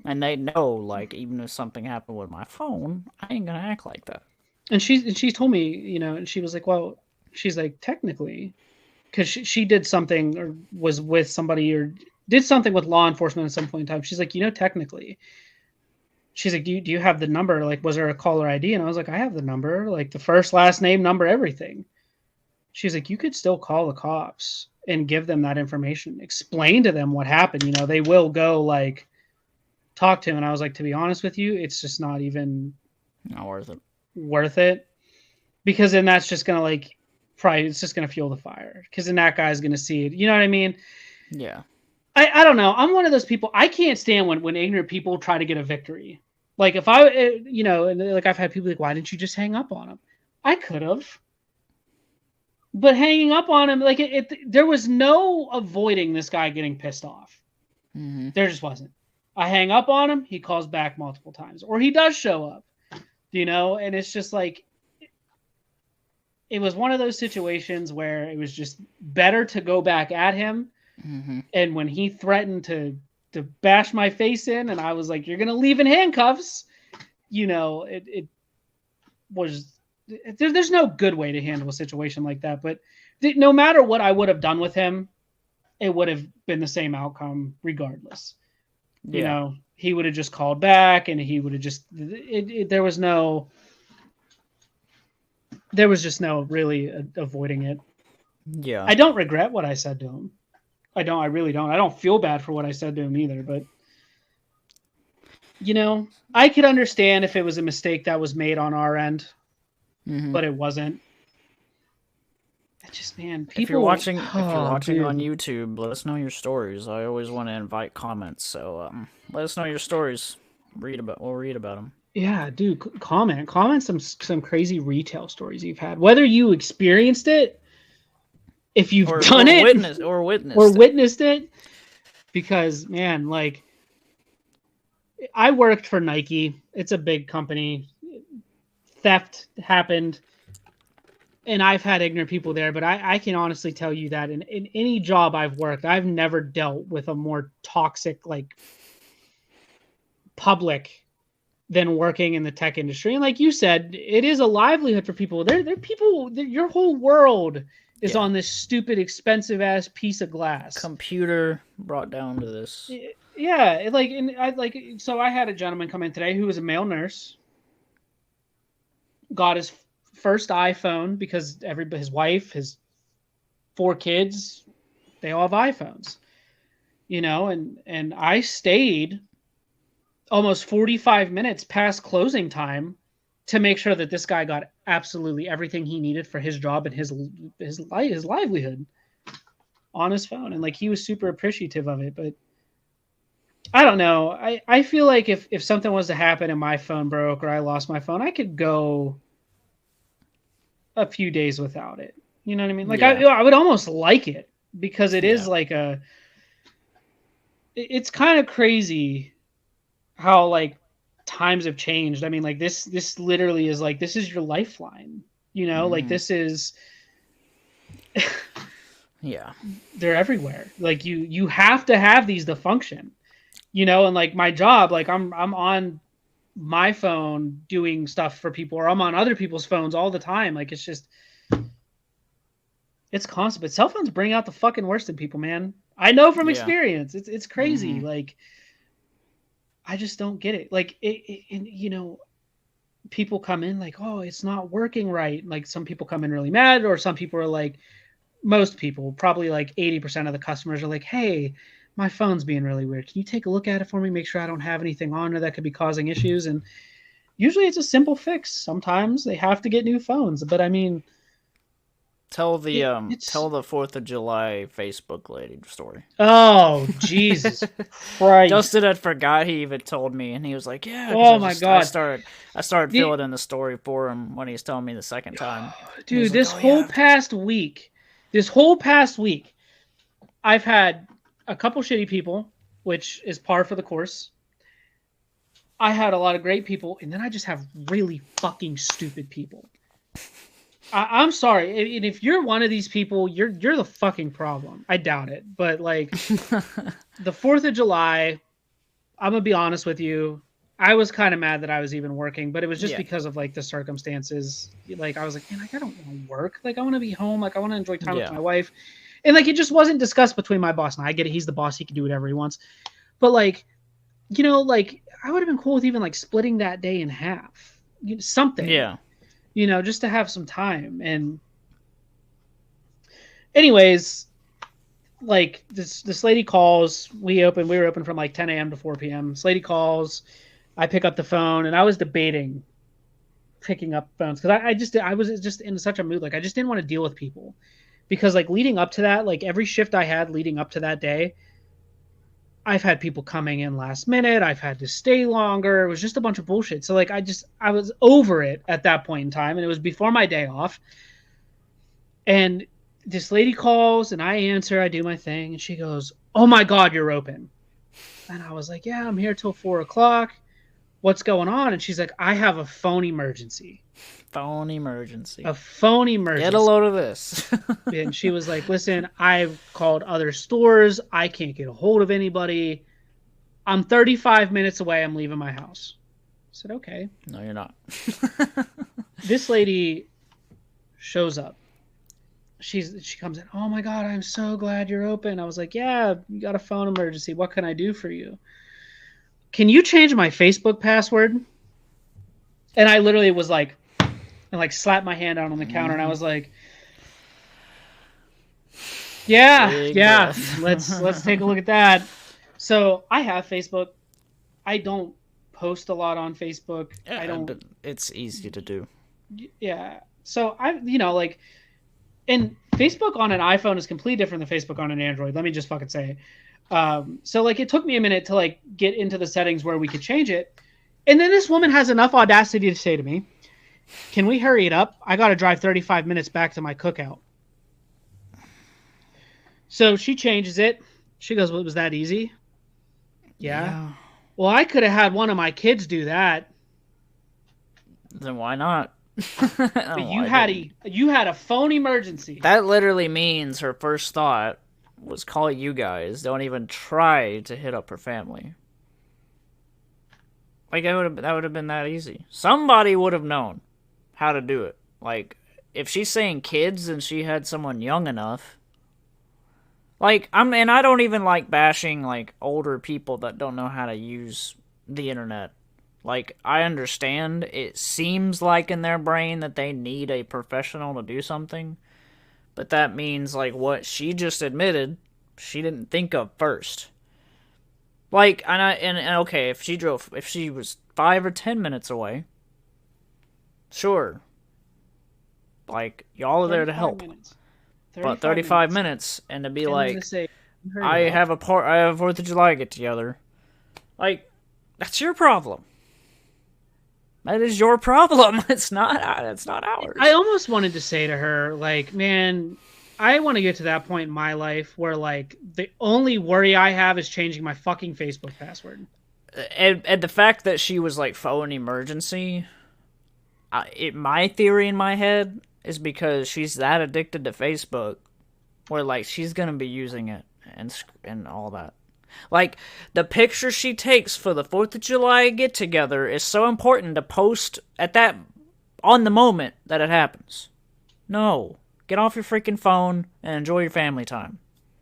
and they know, like, even if something happened with my phone, I ain't going to act like that.
And she told me, and she was like, well, she's like, technically, because she did something or was with somebody or did something with law enforcement at some point in time. She's like, technically, she's like, do you have the number? Like, was there a caller ID? And I was like, I have the number, like the first, last name, number, everything. She's like, you could still call the cops and give them that information, explain to them what happened. They will go like talk to him. And I was like, to be honest with you, it's just not even
not
worth it. Because then that's just going to like, probably it's just going to fuel the fire because then that guy's going to see it. You know what I mean?
Yeah.
I don't know. I'm one of those people. I can't stand when ignorant people try to get a victory. Like if I, and like I've had people like, why didn't you just hang up on him? I could have. But hanging up on him, like there was no avoiding this guy getting pissed off.
Mm-hmm.
There just wasn't. I hang up on him. He calls back multiple times or he does show up, and it's just like, it was one of those situations where it was just better to go back at him.
Mm-hmm.
And when he threatened to bash my face in, and I was like, you're going to leave in handcuffs, it was, there's no good way to handle a situation like that. But no matter what I would have done with him, it would have been the same outcome regardless.
Yeah.
He would have just called back and he would have just, there was just no really avoiding it.
Yeah.
I don't regret what I said to him. I really don't. I don't feel bad for what I said to him either, but I could understand if it was a mistake that was made on our end, but it wasn't. It's just, man, people.
If you're watching on YouTube, let us know your stories. I always want to invite comments, so let us know your stories. We'll read about them.
Yeah, dude, comment some crazy retail stories you've had, whether you experienced it, if you've done it, witnessed it, because man, like I worked for Nike. It's a big company. Theft happened, and I've had ignorant people there, but I can honestly tell you that in any job I've worked, I've never dealt with a more toxic, like, public than working in the tech industry. And like you said, it is a livelihood for people. They're people, your whole world is on this stupid, expensive ass piece of glass.
Computer brought down to this.
Yeah, so I had a gentleman come in today who was a male nurse, got his first iPhone because his wife, his 4 kids, they all have iPhones, and I stayed almost 45 minutes past closing time to make sure that this guy got absolutely everything he needed for his job and his livelihood on his phone. And like, he was super appreciative of it. But I don't know. I feel like if something was to happen and my phone broke or I lost my phone, I could go a few days without it. You know what I mean? Like, I would almost like it, because it is like it's kind of crazy how like times have changed. I mean, like this literally is like, this is your lifeline, like this is they're everywhere. Like you have to have these to function, and like my job, like I'm on my phone doing stuff for people, or I'm on other people's phones all the time. Like, it's constant. But cell phones bring out the fucking worst in people, man. I know from experience. It's crazy. Like, I just don't get it. Like, people come in like, oh, it's not working right. Like, some people come in really mad, or some people are like, most people, probably like 80% of the customers are like, hey, my phone's being really weird. Can you take a look at it for me? Make sure I don't have anything on there that could be causing issues. And usually it's a simple fix. Sometimes they have to get new phones. But I mean,
tell the 4th of July Facebook lady story.
Oh, Jesus Christ.
Justin had forgot he even told me, and he was like, yeah.
Oh my God.
I started filling in the story for him when he was telling me the second time.
Dude, this whole past week, I've had a couple shitty people, which is par for the course. I had a lot of great people, and then I just have really fucking stupid people. I'm sorry, and if you're one of these people, you're the fucking problem. I doubt it, but like, the 4th of July, I'm gonna be honest with you, I was kind of mad that I was even working, but it was just because of like the circumstances. Like, I was like, man, I don't want to work. Like, I want to be home. Like, I want to enjoy time with my wife. And like, it just wasn't discussed between my boss and I. Get it. He's the boss. He can do whatever he wants. But like, like, I would have been cool with even like splitting that day in half. Something. Yeah. Just to have some time. And anyways, like, this lady calls. We were open from like 10 a.m. to 4 p.m. This lady calls. I pick up the phone, and I was debating picking up phones because I was just in such a mood. Like, I just didn't want to deal with people, because like, leading up to that, like every shift I had leading up to that day, I've had people coming in last minute. I've had to stay longer. It was just a bunch of bullshit. So like, I was over it at that point in time, and it was before my day off. And this lady calls, and I answer. I do my thing, and she goes, "Oh my God, you're open." And I was like, "Yeah, I'm here till 4 o'clock. What's going on?" And she's like, "I have a phone emergency."
Phone emergency.
A phone emergency.
Get a load of this.
And she was like, "Listen, I've called other stores. I can't get a hold of anybody. I'm 35 minutes away. I'm leaving my house." I said, "Okay."
No, you're not.
This lady shows up. She comes in. "Oh my God, I'm so glad you're open." I was like, "Yeah, you got a phone emergency. What can I do for you? Can you change my Facebook password?" And I literally was like, and like slapped my hand out on the counter, and I was like, yeah, let's take a look at that. So I have Facebook. I don't post a lot on Facebook.
Yeah,
I don't.
It's easy to do.
Yeah. So like, and Facebook on an iPhone is completely different than Facebook on an Android. Let me just fucking say it. So like, it took me a minute to like get into the settings where we could change it. And then this woman has enough audacity to say to me, "Can we hurry it up? I got to drive 35 minutes back to my cookout." So she changes it. She goes, "Well, was that easy?" Yeah. Well, I could have had one of my kids do that.
Then why not?
But you had a phone emergency.
That literally means her first thought was call you guys. Don't even try to hit up her family. Like, that would have been that easy. Somebody would have known how to do it. Like, if she's saying kids and she had someone young enough. Like, and I don't even like bashing like older people that don't know how to use the internet. Like, I understand it seems like in their brain that they need a professional to do something, But that means, like, what she just admitted, she didn't think of first. Like, and okay, if she was 5 or 10 minutes away, sure. Like, y'all are there to
35
help.
minutes.
But 35 minutes, and to be
And
like,
to say,
I have a 4th of July get together. Like, that's your problem. That is your problem. It's not ours.
I almost wanted to say to her, like, man, I want to get to that point in my life where, like, the only worry I have is changing my fucking Facebook password.
And the fact that she was like phone emergency, my theory in my head is because she's that addicted to Facebook, where like she's gonna be using it and all that. Like, the picture she takes for the 4th of July get together is so important to post on the moment that it happens. No. Get off your freaking phone and enjoy your family time.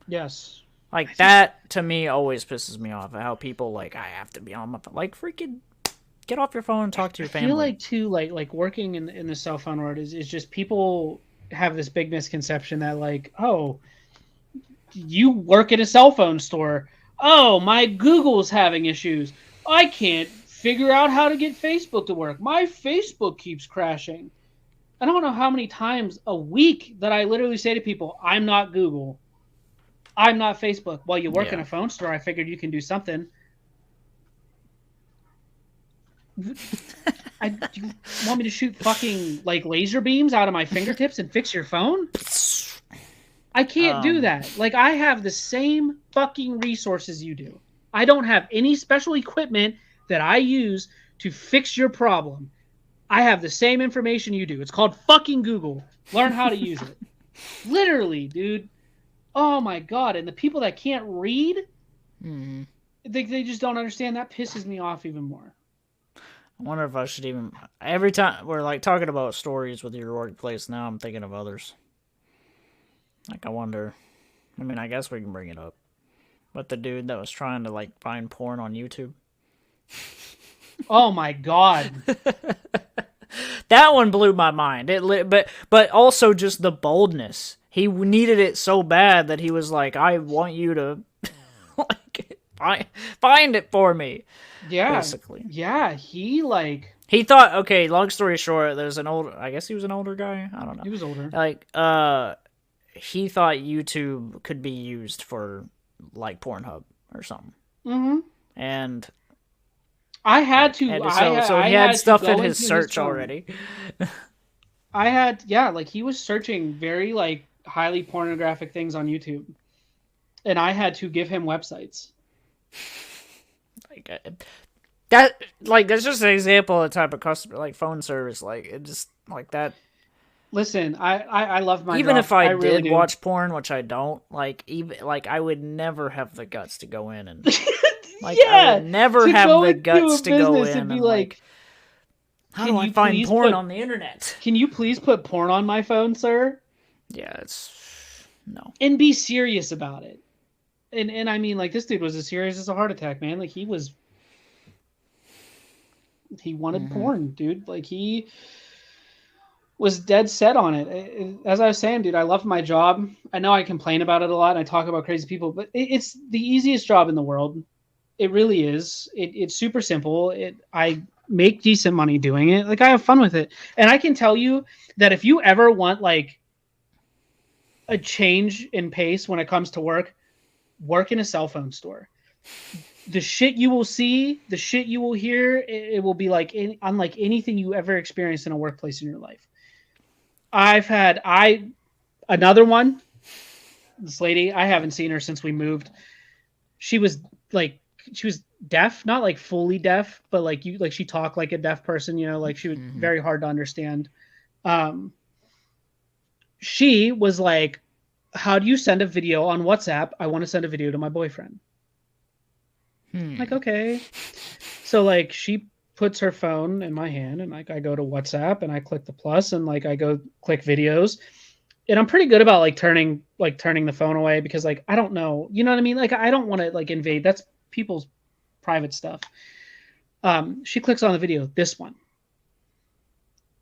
Yes.
Like, that to me always pisses me off. How people like, I have to be on my phone. Like, freaking get off your phone and talk to your family.
I feel like too, like working in the cell phone world is just people have this big misconception that, like, oh, you work at a cell phone store. Oh, my Google's having issues. I can't figure out how to get Facebook to work. My Facebook keeps crashing. I don't know how many times a week that I literally say to people, I'm not Google. I'm not Facebook. Well, you work in a phone store. I figured you can do something. You want me to shoot fucking, like, laser beams out of my fingertips and fix your phone? I can't do that. Like, I have the same fucking resources you do. I don't have any special equipment that I use to fix your problem. I have the same information you do. It's called fucking Google. Learn how to use it. Literally, dude. Oh my god. And the people that can't read, they just don't understand. That pisses me off even more.
I wonder if I should even... Every time we're like talking about stories with your workplace now, I'm thinking of others. Like, I wonder... I mean, I guess we can bring it up. But the dude that was trying to, like, find porn on YouTube.
Oh my god.
That one blew my mind. But also just the boldness. He needed it so bad that he was like, I want you to like find it for me.
Yeah.
Basically.
Yeah, he
thought, okay, long story short, there's I guess he was an older guy. I don't know.
He was older.
Like, he thought YouTube could be used for, like, Pornhub or something.
Mm-hmm.
And
I had to.
So he had stuff in his search already.
Like, he was searching very, like, highly pornographic things on YouTube, and I had to give him websites.
That's just an example of the type of customer, like, phone service, like, it just, like, that.
Listen, I love my
even
job.
if I
really
did
do.
watch porn, which I don't, like, even like I would never have the guts to go in and like I would never have the guts to go in and be like, how do I find porn on the internet?
Can you please put porn on my phone, sir?
Yeah, it's no.
And be serious about it. And I mean, like, this dude was as serious as a heart attack, man. Like, he wanted porn, dude. Like, he was dead set on it. As I was saying, dude, I love my job. I know I complain about it a lot and I talk about crazy people, but it's the easiest job in the world. It really is. It's super simple. I make decent money doing it. Like, I have fun with it. And I can tell you that if you ever want, like, a change in pace when it comes to work in a cell phone store. The shit you will see, the shit you will hear, it will be like unlike anything you ever experienced in a workplace in your life. Another one, this lady, I haven't seen her since we moved. She was deaf, not like fully deaf, but like she talked like a deaf person, you know, like she was very hard to understand. She was like, how do you send a video on WhatsApp? I want to send a video to my boyfriend. Like, okay. So, like, she puts her phone in my hand and, like, I go to WhatsApp and I click the plus and, like, I go click videos. And I'm pretty good about, like, turning the phone away because, like, I don't know. You know what I mean? Like, I don't want to, like, invade. That's people's private stuff. She clicks on the video, this one.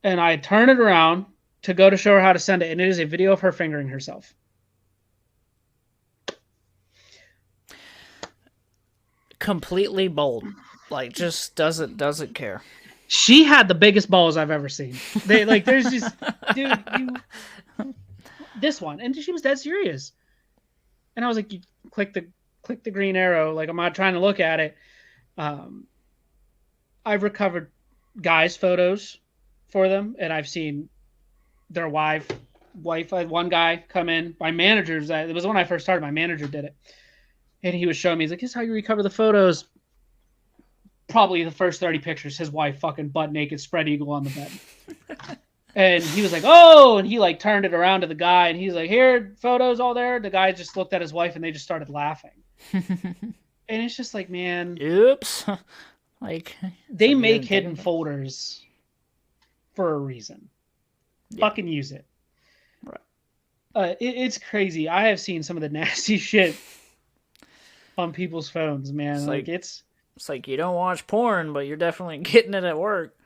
And I turn it around to go to show her how to send it, and it is a video of her fingering herself.
Completely bold. Like, just doesn't care.
She had the biggest balls I've ever seen. They like, there's just, dude, this one, and she was dead serious. And I was like, you click the green arrow. Like, I'm not trying to look at it. I've recovered guys' photos for them, and I've seen their wife. I had one guy come in. My manager's, it was when I first started. My manager did it, and he was showing me. He's like, "This is how you recover the photos." Probably the first 30 pictures, his wife fucking butt naked, spread eagle on the bed. And he was like, "Oh," and he like turned it around to the guy, and he's like, "Here, photos all there." The guy just looked at his wife, and they just started laughing. And it's just like, man,
oops. Like,
they make hidden folders for a reason. Yeah. Fucking use it. Right. It's crazy. I have seen some of the nasty shit on people's phones, man. It's
like you don't watch porn, but you're definitely getting it at work.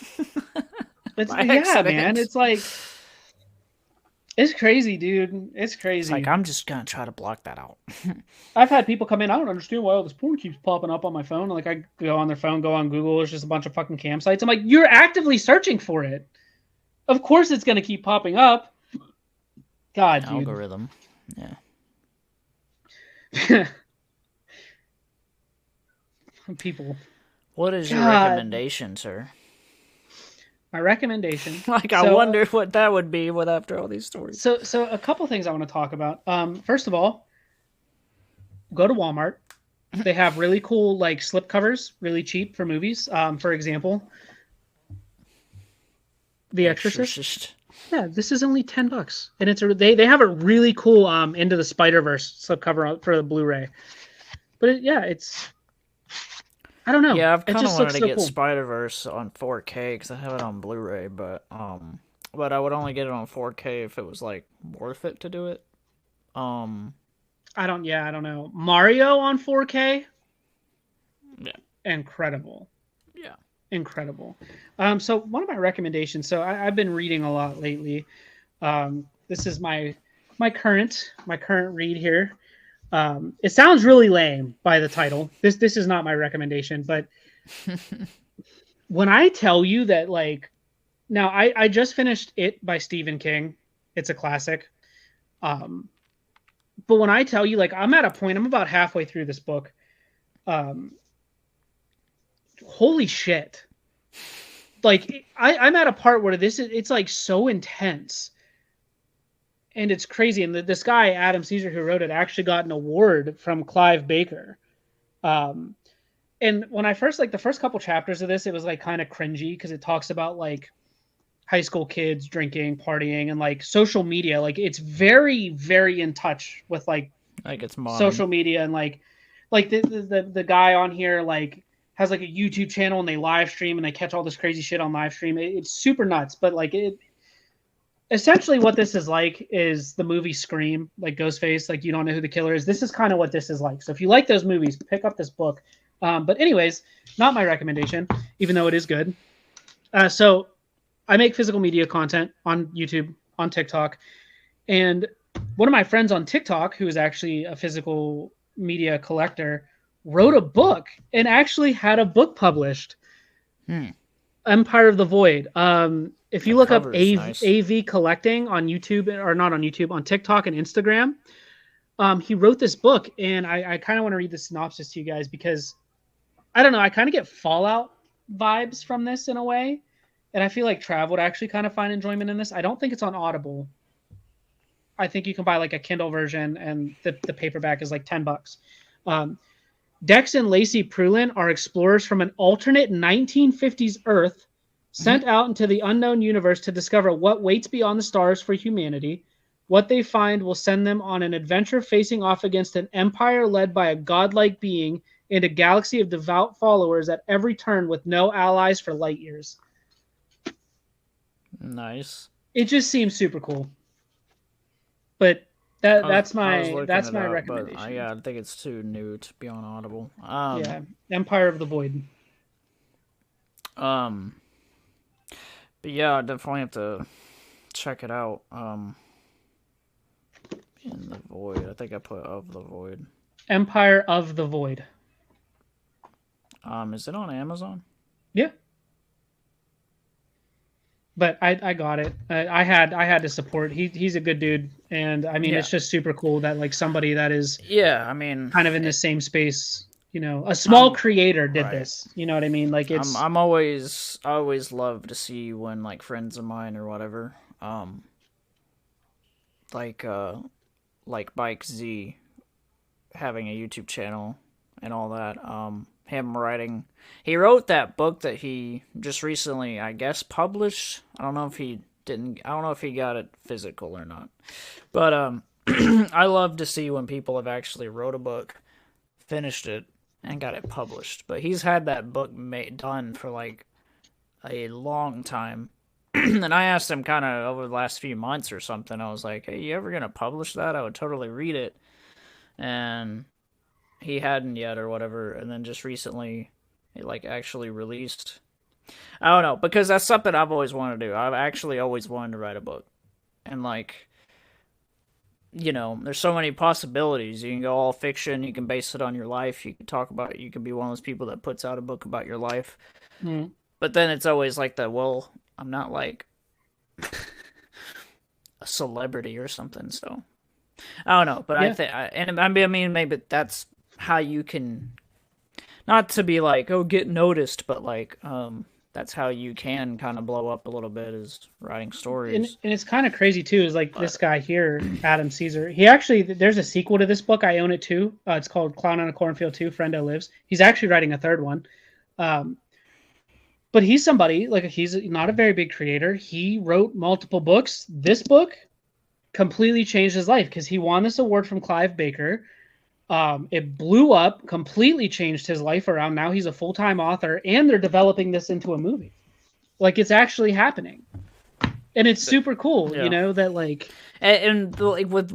Yeah, man. It's like, it's crazy, dude. It's crazy.
It's like, I'm just gonna try to block that out.
I've had people come in. I don't understand why all this porn keeps popping up on my phone. Like, I go on their phone, go on Google. There's just a bunch of fucking campsites. I'm like, you're actively searching for it. Of course, it's gonna keep popping up. God, dude.
Algorithm. Yeah.
People.
What is your recommendation, sir?
My recommendation.
Like, I wonder what that would be after all these stories.
So a couple things I want to talk about. First of all, go to Walmart. They have really cool like slip covers, really cheap for movies. For example, The Exorcist. Yeah, this is only $10, and it's they have a really cool Into the Spider-Verse slipcover for the Blu-ray. But it's. I don't know.
Yeah, I've kind of wanted to get Spider-Verse on 4K because I have it on Blu-ray, but I would only get it on 4K if it was like worth it to do it.
I don't know. Mario on 4K?
Yeah.
Incredible.
Yeah.
Incredible. So one of my recommendations, so I've been reading a lot lately. This is my current read here. It sounds really lame by the title. This is not my recommendation, but when I tell you that, like, now I just finished It by Stephen King. It's a classic. But when I tell you, like, I'm at a point, I'm about halfway through this book. Holy shit. Like, I'm at a part where it's like so intense. And it's crazy. And this guy, Adam Caesar, who wrote it, actually got an award from Clive Baker. And when I first, like, the first couple chapters of this, it was like kind of cringy because it talks about like high school kids drinking, partying, and like social media. Like, it's very, very in touch with like
it's modern.
Social media, and like the guy on here like has like a YouTube channel and they live stream and they catch all this crazy shit on live stream. It's super nuts, but like essentially what this is like is the movie Scream, like Ghostface, like you don't know who the killer is. This is kind of what this is like. So if you like those movies, pick up this book. But anyways, not my recommendation, even though it is good. So I make physical media content on YouTube, on TikTok. And one of my friends on TikTok, who is actually a physical media collector, wrote a book and actually had a book published. Empire of the Void. If you look up AV Collecting on YouTube, or not on YouTube, on TikTok and Instagram, he wrote this book, and I kind of want to read the synopsis to you guys because, I don't know, I kind of get Fallout vibes from this in a way, and I feel like Trav would actually kind of find enjoyment in this. I don't think it's on Audible. I think you can buy like a Kindle version, and the paperback is like $10. Dex and Lacey Prulin are explorers from an alternate 1950s Earth sent out into the unknown universe to discover what waits beyond the stars for humanity. What they find will send them on an adventure facing off against an empire led by a godlike being and a galaxy of devout followers at every turn with no allies for light years.
Nice.
It just seems super cool. But that's my recommendation.
I think it's too new to be on Audible.
Empire of the Void.
But yeah, I definitely have to check it out. In the Void. I think I put Of the Void.
Empire of the Void.
Is it on Amazon?
Yeah. But I got it. I had to support. He's a good dude, and I mean
Yeah.
it's just super cool that like somebody that is
Yeah, I mean,
kind of in the same space, a small creator did
right.
this. You know what I mean? Like it's
I'm always I always love to see when like friends of mine or whatever, like like Bike Z having a YouTube channel and all that. Him writing, he wrote that book that he just recently, I guess, published. I don't know if he didn't. I don't know if he got it physical or not. But I love to see when people have actually wrote a book, finished it, and got it published. But he's had that book done for like a long time. And I asked him kind of over the last few months or something. I was like, "Hey, you ever gonna publish that? I would totally read it." And he hadn't yet or whatever. And then just recently, it like actually released. I don't know, because that's something I've always wanted to do. I've actually always wanted to write a book, and like, there's so many possibilities. You can go all fiction. You can base it on your life. You can talk about it. You can be one of those people that puts out a book about your life.
mm,
But then it's always like the, well, I'm not like a celebrity or something, so I don't know. But
yeah.
I think, and I mean, maybe that's how you can, not to be like, oh, get noticed, but like, that's how you can kind of blow up a little bit, is writing
And,
stories.
and it's kind of crazy too. Is like this
But
guy here, Adam Caesar. He actually there's a sequel to this book. I own it too. It's called Clown on a Cornfield 2, Friendo Lives. He's actually writing a third one. Um, but he's somebody like he's not a very big creator. He wrote multiple books. This book completely changed his life because he won this award from Clive Baker. It blew up, completely changed his life around. Now he's a full-time author, and they're developing this into a movie. Like it's actually happening, and it's super cool.
yeah.
That like
And like with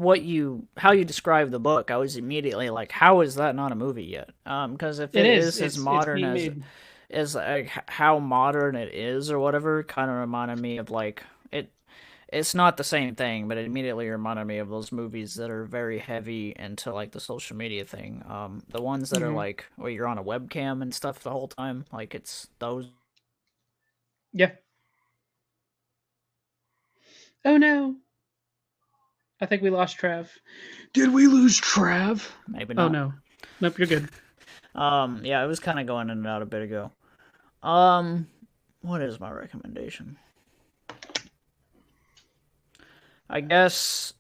how you describe the book, I was immediately like, how is that not a movie yet? Because if
it
it
is.
is as
It's
modern
being made.
as like how modern it is or whatever, kind of reminded me of like it. It's not the same thing, but it immediately reminded me of those movies that are very heavy into like the social media thing. The ones that are
Mm-hmm.
like where you're on a webcam and stuff the whole time, like it's those.
Yeah. Oh no. I think we lost Trav. Did we lose Trav?
Maybe
Oh
not.
no. Nope, you're good.
Yeah, it was kind of going in and out a bit ago. What is my recommendation? I guess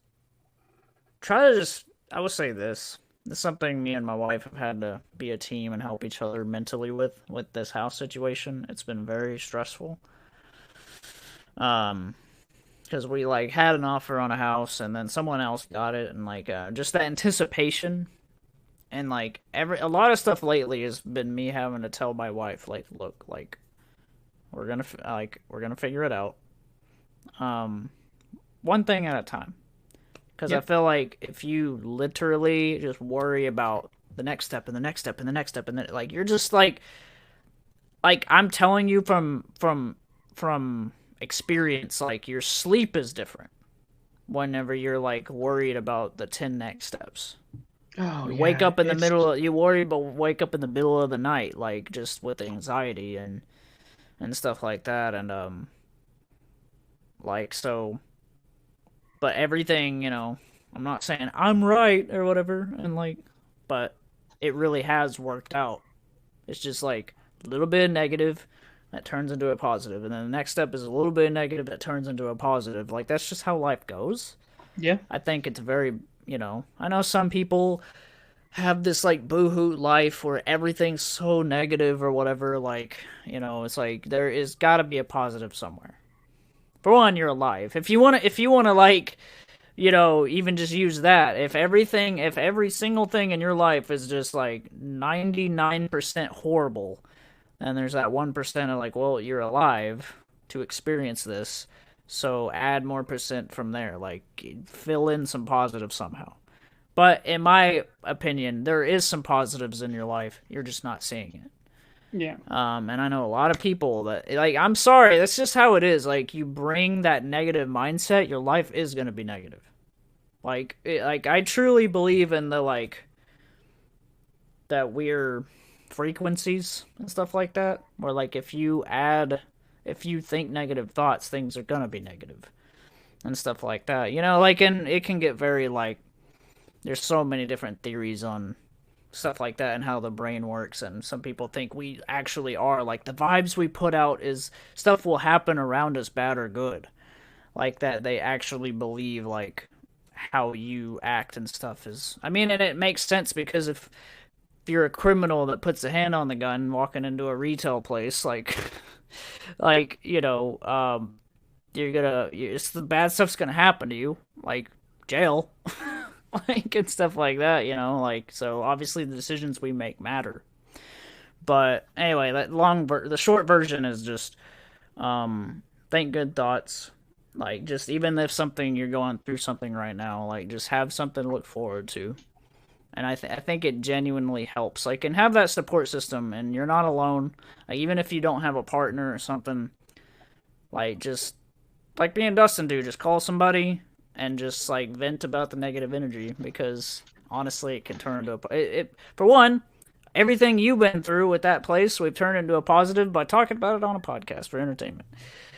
try to just. I would say this. It's something me and my wife have had to be a team and help each other mentally with this house situation. It's been very stressful. Um, because we like had an offer on a house and then someone else got it, and like just that anticipation, and like a lot of stuff lately has been me having to tell my wife like, look, like we're gonna figure it out. Um, one thing at a time. Because I
Yep.
feel like if you literally just worry about the next step and the next step and the next step, and then like you're just like I'm telling you from experience, like your sleep is different whenever you're like worried about the 10 next steps.
Oh
You wake
yeah.
up in the
It's
middle. You worry about wake up in the middle of the night, like just with anxiety and stuff like that, and like so. But everything, I'm not saying I'm right or whatever, and like, but it really has worked out. It's just like a little bit of negative that turns into a positive, and then the next step is a little bit of negative that turns into a positive. Like that's just how life goes.
yeah.
I think it's very, I know some people have this like boohoo life where everything's so negative or whatever. Like, it's like there is got to be a positive somewhere. For one, you're alive. If you wanna like, even just use that. If every single thing in your life is just like 99% horrible, then there's that 1% of like, well, you're alive to experience this, so add more percent from there. Like, fill in some positives somehow. But in my opinion, there is some positives in your life. You're just not seeing it.
Yeah.
And I know a lot of people that, like, I'm sorry, that's just how it is. Like, you bring that negative mindset, your life is going to be negative. Like, I truly believe in the, like, that we're frequencies and stuff like that. Where, like, if you think negative thoughts, things are going to be negative and stuff like that. You know, like, and it can get very, like, there's so many different theories on stuff like that and how the brain works, and some people think we actually are, like, the vibes we put out is stuff will happen around us, bad or good, like that they actually believe, like, how you act and stuff is, I mean, and it makes sense because if you're a criminal that puts a hand on the gun walking into a retail place, like like, you know, it's the bad stuff's gonna happen to you, like jail. Like, and stuff like that, you know, like, so obviously the decisions we make matter. But anyway, the short version is just, think good thoughts. Like, just even if you're going through something right now, like, just have something to look forward to. And I think it genuinely helps. Like, and have that support system, and you're not alone. Like, even if you don't have a partner or something, like, just, like me and Dustin do, just call somebody and just, like, vent about the negative energy, because honestly it can turn into for one, everything you've been through with that place, we've turned into a positive by talking about it on a podcast for entertainment.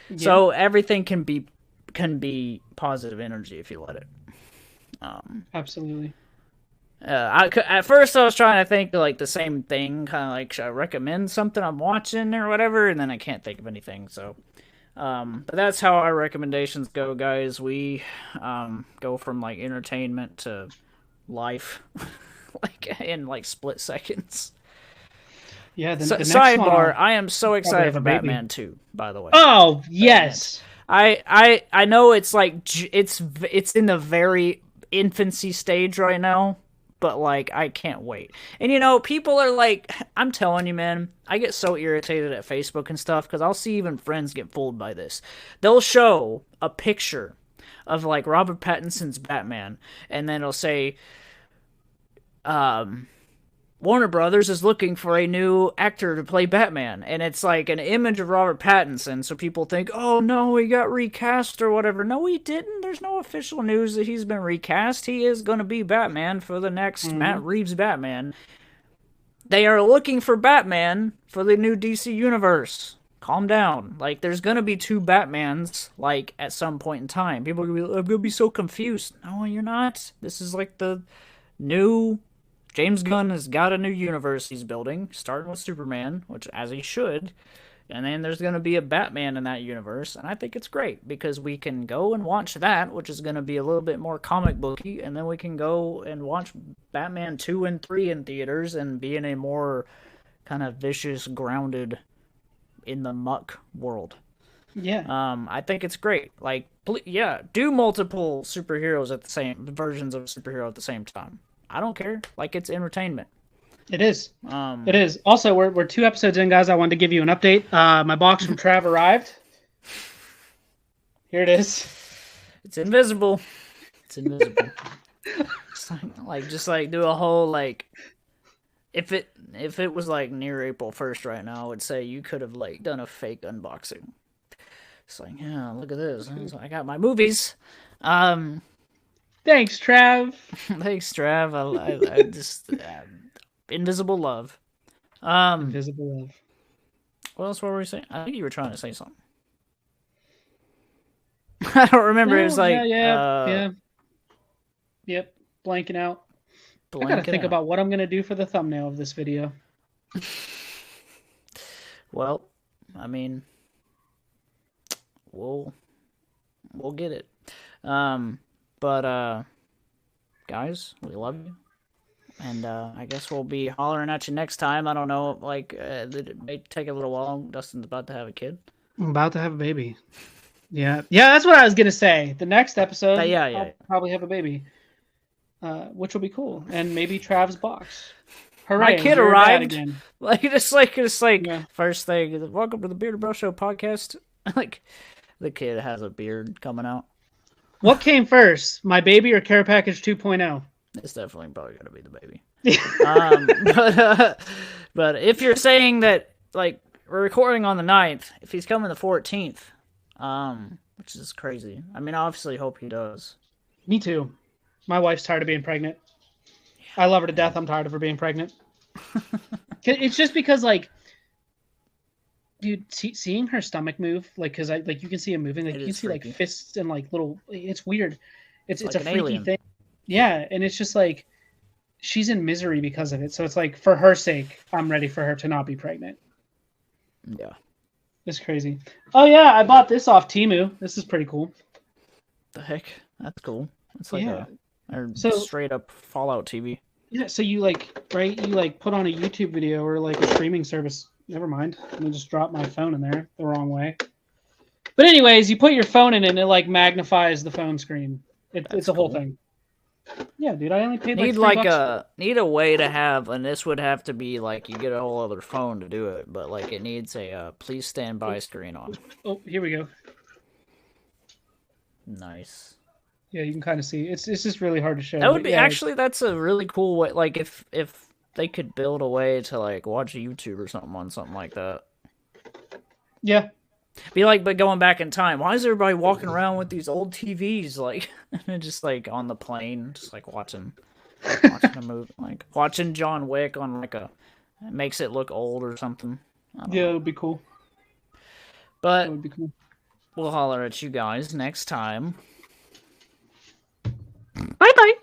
Yeah. So everything can be positive energy if you let it.
Absolutely.
At first I was trying to think, like, the same thing, kind of like, should I recommend something I'm watching or whatever, and then I can't think of anything, so but that's how our recommendations go, guys. We go from, like, entertainment to life, like, in, like, split seconds.
Yeah. The next
sidebar: I am so excited for Batman 2. By the way.
Oh yes.
I know it's like it's in the very infancy stage right now. But, like, I can't wait. And, you know, people are like, I'm telling you, man, I get so irritated at Facebook and stuff, because I'll see even friends get fooled by this. They'll show a picture of, like, Robert Pattinson's Batman, and then it'll say, Warner Brothers is looking for a new actor to play Batman, and it's like an image of Robert Pattinson, so people think, oh no, he got recast or whatever. No, he didn't. There's no official news that he's been recast. He is going to be Batman for the next Matt Reeves Batman. They are looking for Batman for the new DC universe. Calm down. Like, there's going to be 2 Batmans, like, at some point in time. People are going to be, I'm going to be so confused. No, you're not. This is like the new... James Gunn has got a new universe he's building, starting with Superman, which, as he should, and then there's going to be a Batman in that universe, and I think it's great, because we can go and watch that, which is going to be a little bit more comic booky, and then we can go and watch Batman 2 and 3 in theaters and be in a more kind of vicious, grounded, in the muck world.
Yeah.
I think it's great. Like, yeah, do multiple superheroes versions of a superhero at the same time. I don't care. Like, it's entertainment.
It is. It is. Also, we're 2 episodes in, guys. I wanted to give you an update. My box from Trav arrived. Here it is.
It's invisible. It's invisible. Just do a whole, like, if it was, like, near April 1st right now, I would say you could have, like, done a fake unboxing. It's like, yeah, look at this. I got my movies.
Thanks, Trav.
Thanks, Trav. I just invisible love.
Invisible love.
What else were we saying? I think you were trying to say something. I don't remember. It was like
yeah. Yep, blanking out. I gotta think about what I'm gonna do for the thumbnail of this video.
Well, I mean, we'll get it. But, guys, we love you. And, I guess we'll be hollering at you next time. I don't know, like, it may take a little while. Dustin's about to have a kid.
I'm about to have a baby. Yeah, that's what I was going to say. The next episode, I'll probably have a baby, which will be cool. And maybe Trav's box. Hooray,
my kid arrived. Like, just like, first thing, welcome to the Bearded Bro Show podcast. Like, the kid has a beard coming out.
What came first, my baby or Care Package 2.0?
It's definitely probably going to be the baby. But if you're saying that like we're recording on the 9th. If he's coming the 14th, which is crazy. I mean, I obviously hope he does.
Me too. My wife's tired of being pregnant. I love her to death. I'm tired of her being pregnant. It's just because, like, dude, seeing her stomach move, like, because you can see it moving, like, you can see freaky. Like fists and like little. It's weird. It's like a freaky alien. Thing. Yeah, and it's just like she's in misery because of it. So it's like, for her sake, I'm ready for her to not be pregnant.
Yeah,
it's crazy. Oh yeah, I bought this off Temu. This is pretty cool.
The heck, that's cool. It's like a straight up Fallout TV.
Yeah, so you put on a YouTube video or like a streaming service. Never mind. Let me just drop my phone in there the wrong way. But anyways, you put your phone in and it like magnifies the phone screen. It's a whole thing. Yeah, dude, I only paid like $3.
Need a way to have, and this would have to be like you get a whole other phone to do it, but like it needs a please stand by screen on.
Oh, here we go.
Nice.
Yeah, you can kind of see. It's just really hard to show.
That would be that's a really cool way. Like if they could build a way to like watch YouTube or something on something like that.
Yeah.
Be like, but going back in time, why is everybody walking around with these old TVs, like, just like on the plane, just like watching a movie, like watching John Wick on like it makes it look old or something.
Yeah, it would be cool.
But would be cool. We'll holler at you guys next time.
Bye bye.